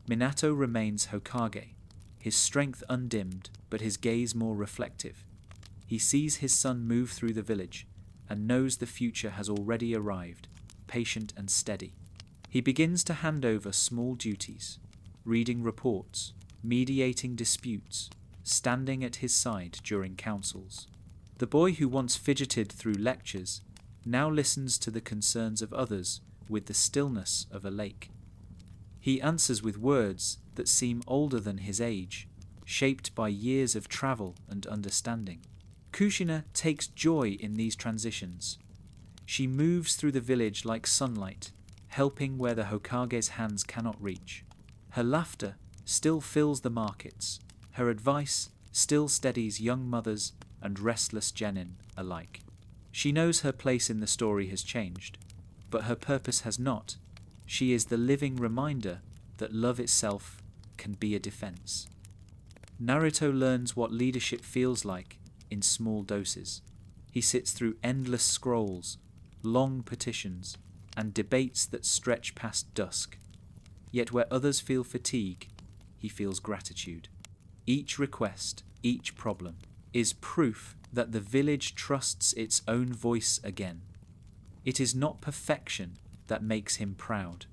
Minato remains Hokage, his strength undimmed, but his gaze more reflective. He sees his son move through the village, and knows the future has already arrived, patient and steady. He begins to hand over small duties, reading reports, mediating disputes, standing at his side during councils. The boy who once fidgeted through lectures now listens to the concerns of others with the stillness of a lake. He answers with words that seem older than his age, shaped by years of travel and understanding. Kushina takes joy in these transitions. She moves through the village like sunlight, helping where the Hokage's hands cannot reach. Her laughter still fills the markets. Her advice still steadies young mothers and restless genin alike. She knows her place in the story has changed, but her purpose has not. She is the living reminder that love itself can be a defense. Naruto learns what leadership feels like in small doses. He sits through endless scrolls, long petitions, and debates that stretch past dusk. Yet where others feel fatigue, he feels gratitude. Each request, each problem, is proof that the village trusts its own voice again. It is not perfection that makes him proud,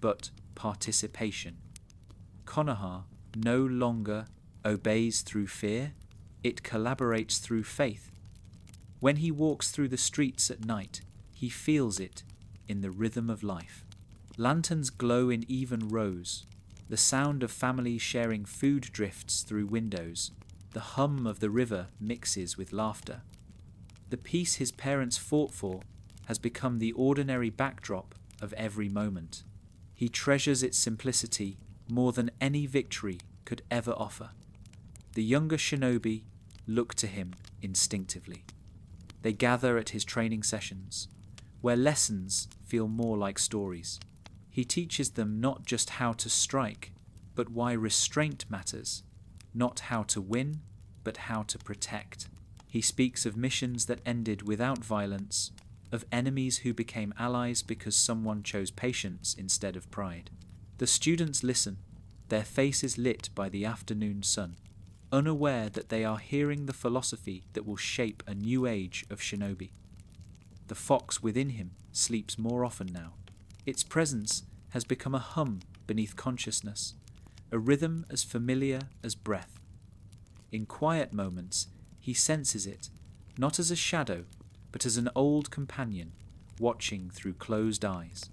but participation. Konoha no longer obeys through fear, it collaborates through faith. When he walks through the streets at night, he feels it in the rhythm of life. Lanterns glow in even rows. The sound of families sharing food drifts through windows. The hum of the river mixes with laughter. The peace his parents fought for has become the ordinary backdrop of every moment. He treasures its simplicity more than any victory could ever offer. The younger shinobi look to him instinctively. They gather at his training sessions, where lessons feel more like stories. He teaches them not just how to strike, but why restraint matters, not how to win, but how to protect. He speaks of missions that ended without violence, of enemies who became allies because someone chose patience instead of pride. The students listen, their faces lit by the afternoon sun, unaware that they are hearing the philosophy that will shape a new age of shinobi. The fox within him sleeps more often now. Its presence has become a hum beneath consciousness, a rhythm as familiar as breath. In quiet moments, he senses it, not as a shadow, but as an old companion, watching through closed eyes.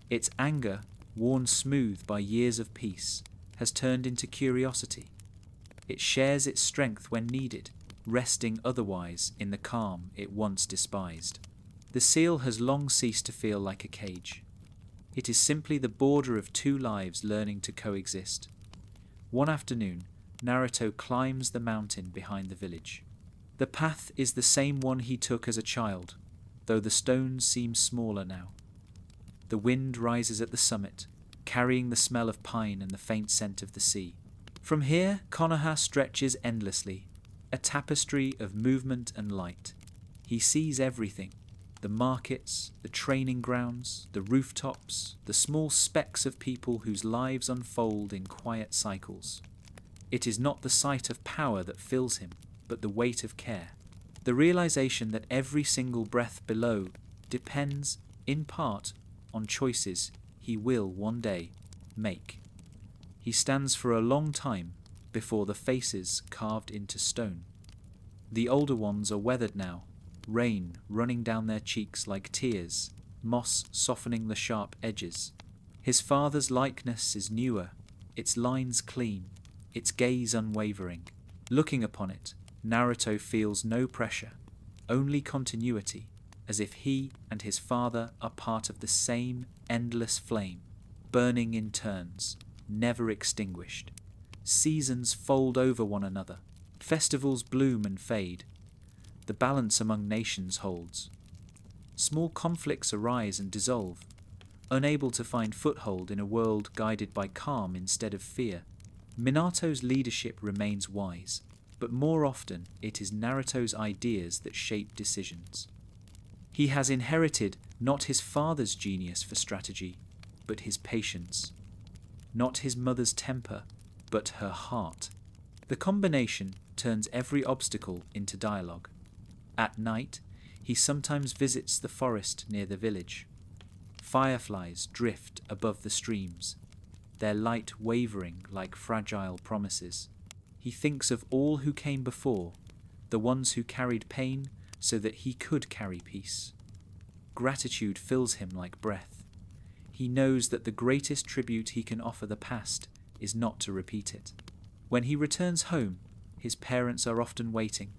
Its anger, worn smooth by years of peace, has turned into curiosity. It shares its strength when needed, resting otherwise in the calm it once despised. The seal has long ceased to feel like a cage. It is simply the border of two lives learning to coexist. One afternoon, Naruto climbs the mountain behind the village. The path is the same one he took as a child, though the stones seem smaller now. The wind rises at the summit, carrying the smell of pine and the faint scent of the sea. From here, Konoha stretches endlessly, a tapestry of movement and light. He sees everything: the markets, the training grounds, the rooftops, the small specks of people whose lives unfold in quiet cycles. It is not the sight of power that fills him, but the weight of care. The realization that every single breath below depends, in part, on choices he will one day make. He stands for a long time before the faces carved into stone. The older ones are weathered now, rain running down their cheeks like tears, moss softening the sharp edges. His father's likeness is newer, its lines clean, its gaze unwavering. Looking upon it, Naruto feels no pressure, only continuity, as if he and his father are part of the same endless flame, burning in turns, never extinguished. Seasons fold over one another, festivals bloom and fade. The balance among nations holds. Small conflicts arise and dissolve, unable to find foothold in a world guided by calm instead of fear. Minato's leadership remains wise, but more often it is Naruto's ideas that shape decisions. He has inherited not his father's genius for strategy, but his patience. Not his mother's temper, but her heart. The combination turns every obstacle into dialogue. At night, he sometimes visits the forest near the village. Fireflies drift above the streams, their light wavering like fragile promises. He thinks of all who came before, the ones who carried pain so that he could carry peace. Gratitude fills him like breath. He knows that the greatest tribute he can offer the past is not to repeat it. When he returns home, his parents are often waiting.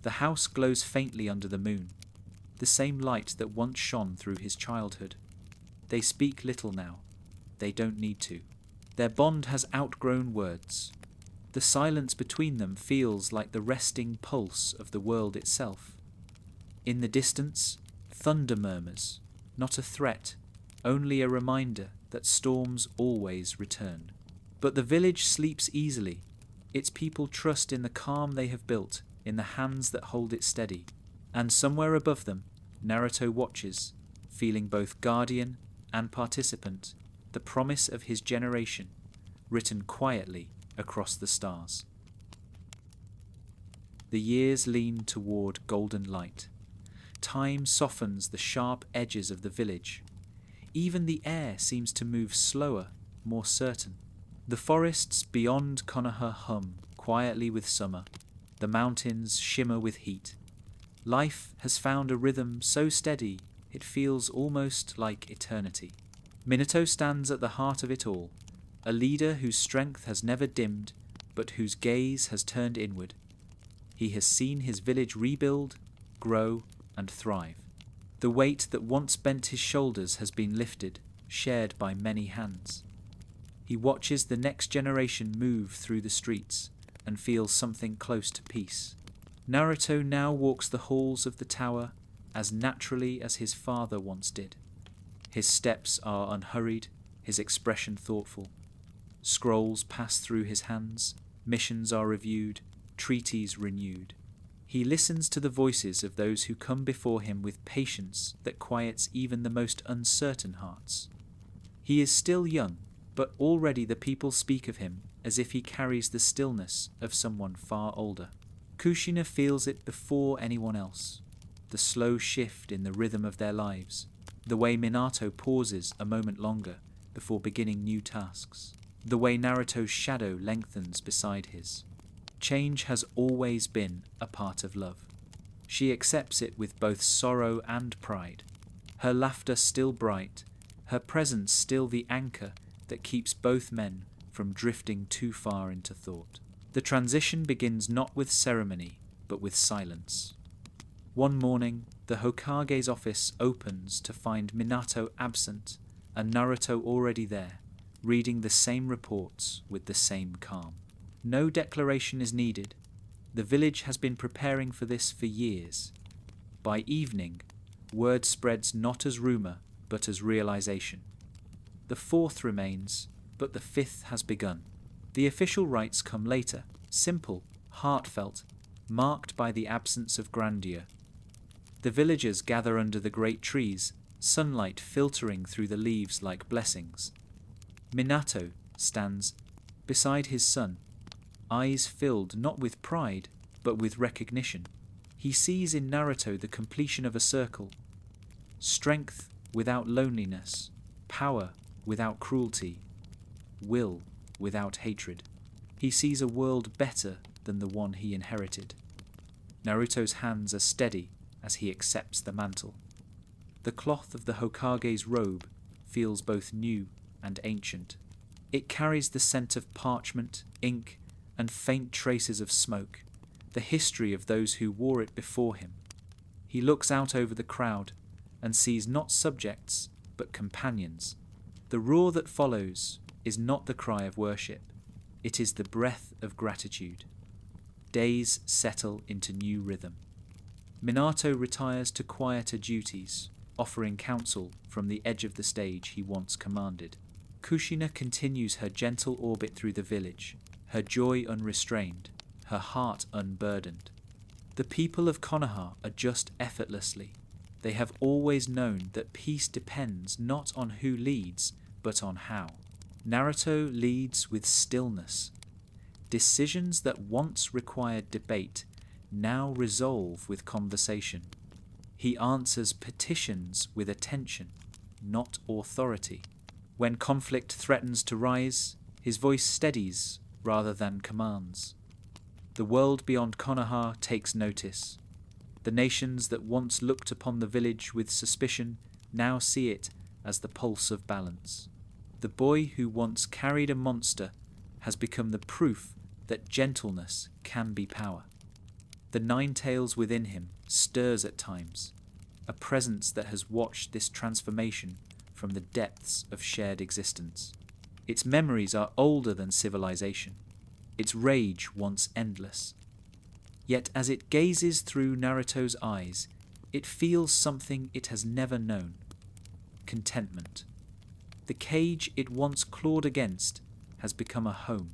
The house glows faintly under the moon, the same light that once shone through his childhood. They speak little now. They don't need to. Their bond has outgrown words. The silence between them feels like the resting pulse of the world itself. In the distance, thunder murmurs, not a threat, only a reminder that storms always return. But the village sleeps easily. Its people trust in the calm they have built, in the hands that hold it steady. And somewhere above them, Naruto watches, feeling both guardian and participant, the promise of his generation, written quietly across the stars. The years lean toward golden light. Time softens the sharp edges of the village. Even the air seems to move slower, more certain. The forests beyond Konoha hum quietly with summer. The mountains shimmer with heat. Life has found a rhythm so steady it feels almost like eternity. Minato stands at the heart of it all, a leader whose strength has never dimmed, but whose gaze has turned inward. He has seen his village rebuild, grow, and thrive. The weight that once bent his shoulders has been lifted, shared by many hands. He watches the next generation move through the streets and feels something close to peace. Naruto now walks the halls of the tower as naturally as his father once did. His steps are unhurried, his expression thoughtful. Scrolls pass through his hands, missions are reviewed, treaties renewed. He listens to the voices of those who come before him with patience that quiets even the most uncertain hearts. He is still young, but already the people speak of him as if he carries the stillness of someone far older. Kushina feels it before anyone else, the slow shift in the rhythm of their lives, the way Minato pauses a moment longer before beginning new tasks, the way Naruto's shadow lengthens beside his. Change has always been a part of love. She accepts it with both sorrow and pride. Her laughter still bright, her presence still the anchor that keeps both men from drifting too far into thought. The transition begins not with ceremony, but with silence. One morning, the Hokage's office opens to find Minato absent and Naruto already there, reading the same reports with the same calm. No declaration is needed. The village has been preparing for this for years. By evening, word spreads not as rumour, but as realization. The fourth remains, but the fifth has begun. The official rites come later, simple, heartfelt, marked by the absence of grandeur. The villagers gather under the great trees, sunlight filtering through the leaves like blessings. Minato stands beside his son, eyes filled not with pride, but with recognition. He sees in Naruto the completion of a circle. Strength without loneliness, power without cruelty, will without hatred. He sees a world better than the one he inherited. Naruto's hands are steady as he accepts the mantle. The cloth of the Hokage's robe feels both new and ancient. It carries the scent of parchment, ink, and faint traces of smoke, the history of those who wore it before him. He looks out over the crowd and sees not subjects, but companions. The roar that follows is not the cry of worship, it is the breath of gratitude. Days settle into new rhythm. Minato retires to quieter duties, offering counsel from the edge of the stage he once commanded. Kushina continues her gentle orbit through the village, her joy unrestrained, her heart unburdened. The people of Konoha adjust effortlessly. They have always known that peace depends not on who leads, but on how. Naruto leads with stillness. Decisions that once required debate now resolve with conversation. He answers petitions with attention, not authority. When conflict threatens to rise, his voice steadies rather than commands. The world beyond Konoha takes notice. The nations that once looked upon the village with suspicion now see it as the pulse of balance. The boy who once carried a monster has become the proof that gentleness can be power. The nine tails within him stirs at times, a presence that has watched this transformation from the depths of shared existence. Its memories are older than civilization, its rage once endless. Yet as it gazes through Naruto's eyes, it feels something it has never known: contentment. The cage it once clawed against has become a home.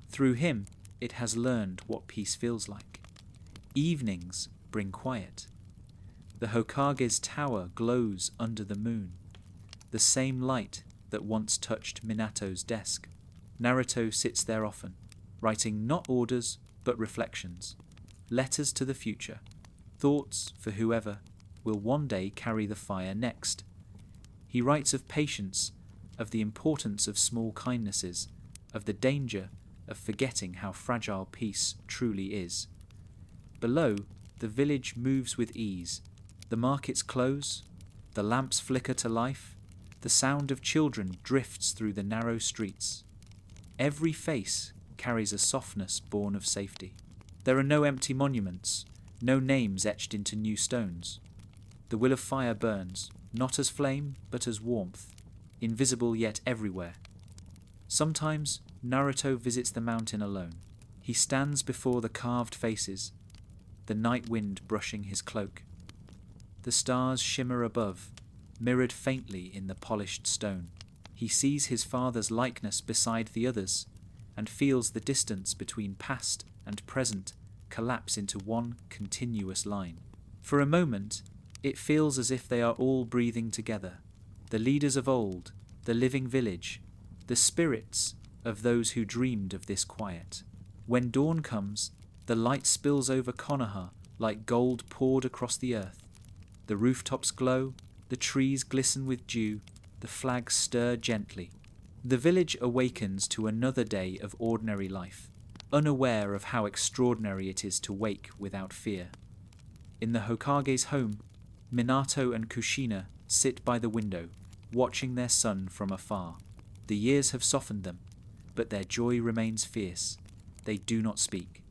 Through him, it has learned what peace feels like. Evenings bring quiet. The Hokage's tower glows under the moon, the same light that once touched Minato's desk. Naruto sits there often, writing not orders but reflections, letters to the future, thoughts for whoever will one day carry the fire next. He writes of patience, of the importance of small kindnesses, of the danger of forgetting how fragile peace truly is. Below, the village moves with ease. The markets close, the lamps flicker to life, the sound of children drifts through the narrow streets. Every face carries a softness born of safety. There are no empty monuments, no names etched into new stones. The will of fire burns, not as flame, but as warmth, invisible yet everywhere. Sometimes Naruto visits the mountain alone. He stands before the carved faces, the night wind brushing his cloak. The stars shimmer above, mirrored faintly in the polished stone. He sees his father's likeness beside the others, and feels the distance between past and present collapse into one continuous line. For a moment, it feels as if they are all breathing together. The leaders of old, the living village, the spirits of those who dreamed of this quiet. When dawn comes, the light spills over Konoha like gold poured across the earth. The rooftops glow, the trees glisten with dew, the flags stir gently. The village awakens to another day of ordinary life, unaware of how extraordinary it is to wake without fear. In the Hokage's home, Minato and Kushina sit by the window, watching their son from afar. The years have softened them, but their joy remains fierce. They do not speak.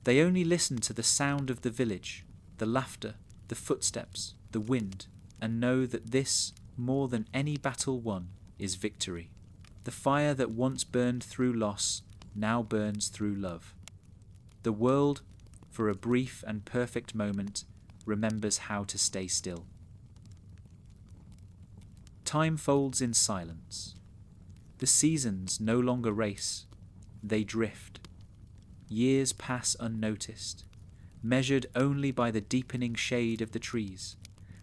They only listen to the sound of the village, the laughter, the footsteps, the wind, and know that this, more than any battle won, is victory. The fire that once burned through loss now burns through love. The world, for a brief and perfect moment, remembers how to stay still. Time folds in silence. The seasons no longer race, they drift. Years pass unnoticed, measured only by the deepening shade of the trees,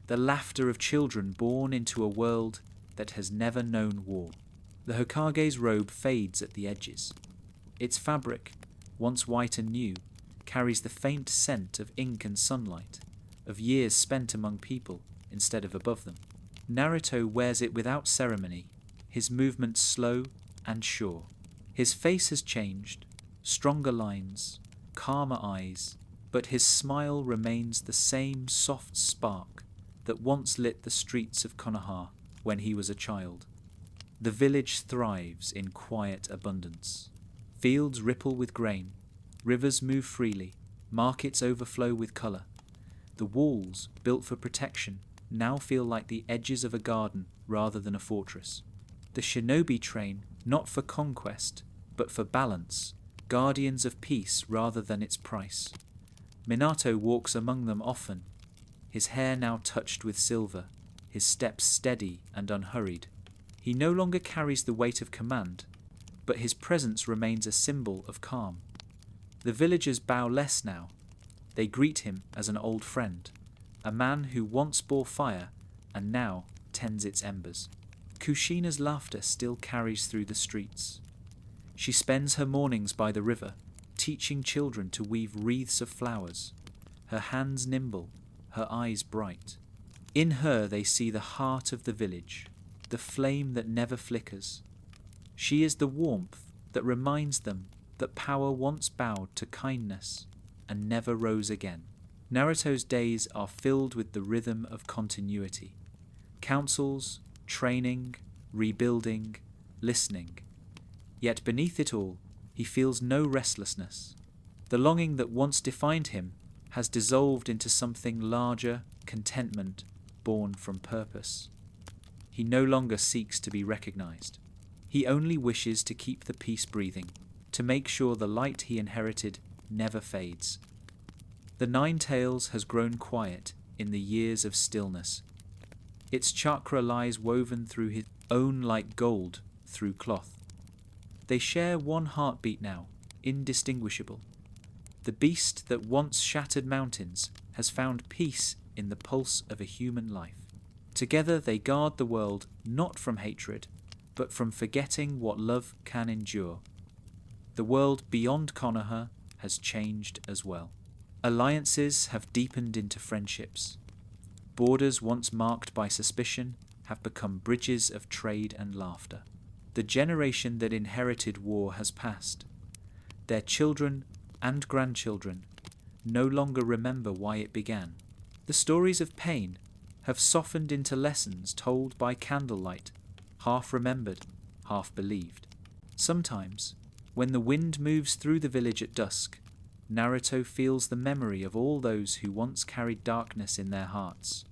the laughter of children born into a world that has never known war. The Hokage's robe fades at the edges. Its fabric, once white and new, carries the faint scent of ink and sunlight, of years spent among people instead of above them. Naruto wears it without ceremony, his movements slow and sure. His face has changed, stronger lines, calmer eyes, but his smile remains the same soft spark that once lit the streets of Konoha when he was a child. The village thrives in quiet abundance. Fields ripple with grain, rivers move freely, markets overflow with colour. The walls, built for protection, now feel like the edges of a garden rather than a fortress. The shinobi train, not for conquest, but for balance, guardians of peace rather than its price. Minato walks among them often, his hair now touched with silver, his steps steady and unhurried. He no longer carries the weight of command, but his presence remains a symbol of calm. The villagers bow less now. They greet him as an old friend, a man who once bore fire and now tends its embers. Kushina's laughter still carries through the streets. She spends her mornings by the river, teaching children to weave wreaths of flowers, her hands nimble, her eyes bright. In her they see the heart of the village, the flame that never flickers. She is the warmth that reminds them that power once bowed to kindness and never rose again. Naruto's days are filled with the rhythm of continuity. Councils, training, rebuilding, listening. Yet beneath it all, he feels no restlessness. The longing that once defined him has dissolved into something larger, contentment born from purpose. He no longer seeks to be recognized. He only wishes to keep the peace breathing, to make sure the light he inherited never fades. The Nine Tails has grown quiet in the years of stillness. Its chakra lies woven through his own like gold through cloth. They share one heartbeat now, indistinguishable. The beast that once shattered mountains has found peace in the pulse of a human life. Together they guard the world not from hatred, but from forgetting what love can endure. The world beyond Konoha has changed as well. Alliances have deepened into friendships. Borders once marked by suspicion have become bridges of trade and laughter. The generation that inherited war has passed. Their children and grandchildren no longer remember why it began. The stories of pain have softened into lessons told by candlelight, half remembered, half believed. Sometimes, when the wind moves through the village at dusk, Naruto feels the memory of all those who once carried darkness in their hearts.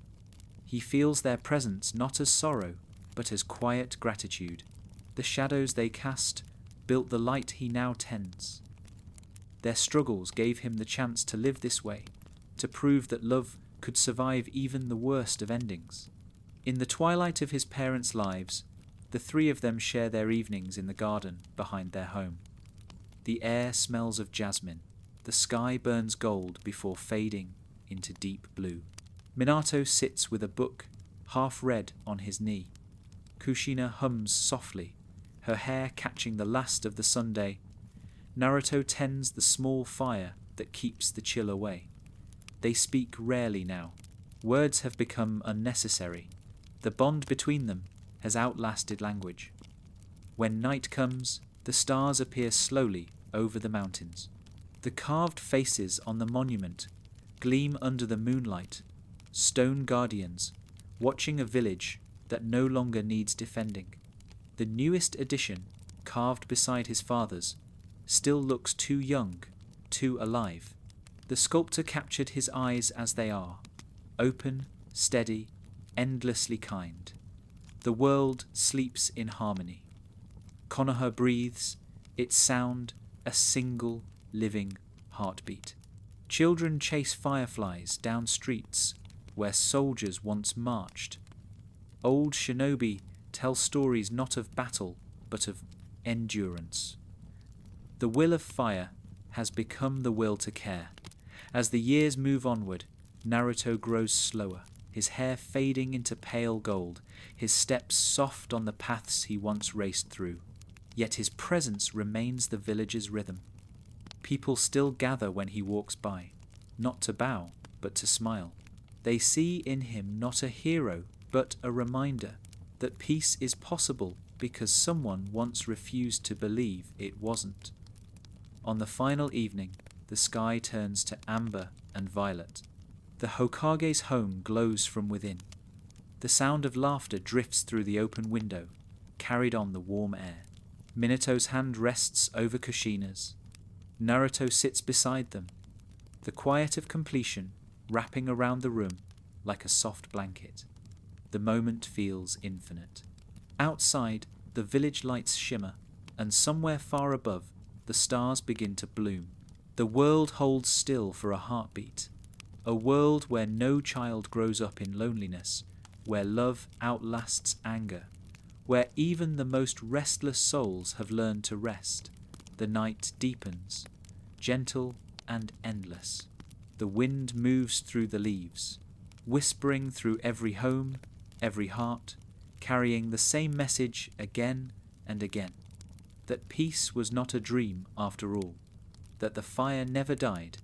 He feels their presence not as sorrow, but as quiet gratitude. The shadows they cast built the light he now tends. Their struggles gave him the chance to live this way, to prove that love could survive even the worst of endings. In the twilight of his parents' lives, the three of them share their evenings in the garden behind their home. The air smells of jasmine. The sky burns gold before fading into deep blue. Minato sits with a book, half read, on his knee. Kushina hums softly, her hair catching the last of the Sunday. Naruto tends the small fire that keeps the chill away. They speak rarely now. Words have become unnecessary. The bond between them has outlasted language. When night comes, the stars appear slowly over the mountains. The carved faces on the monument gleam under the moonlight, stone guardians, watching a village that no longer needs defending. The newest addition, carved beside his father's, still looks too young, too alive. The sculptor captured his eyes as they are, open, steady, endlessly kind. The world sleeps in harmony. Konoha breathes, its sound a single living heartbeat. Children chase fireflies down streets where soldiers once marched. Old shinobi tell stories not of battle, but of endurance. The will of fire has become the will to care. As the years move onward, Naruto grows slower, his hair fading into pale gold, his steps soft on the paths he once raced through. Yet his presence remains the village's rhythm. People still gather when he walks by, not to bow, but to smile. They see in him not a hero, but a reminder that peace is possible because someone once refused to believe it wasn't. On the final evening, the sky turns to amber and violet. The Hokage's home glows from within. The sound of laughter drifts through the open window, carried on the warm air. Minato's hand rests over Kushina's. Naruto sits beside them, the quiet of completion wrapping around the room like a soft blanket. The moment feels infinite. Outside, the village lights shimmer, and somewhere far above, the stars begin to bloom. The world holds still for a heartbeat, a world where no child grows up in loneliness, where love outlasts anger, where even the most restless souls have learned to rest. The night deepens, gentle and endless. The wind moves through the leaves, whispering through every home, every heart, carrying the same message again and again, that peace was not a dream after all, that the fire never died,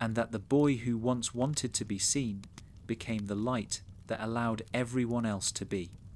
and that the boy who once wanted to be seen became the light that allowed everyone else to be.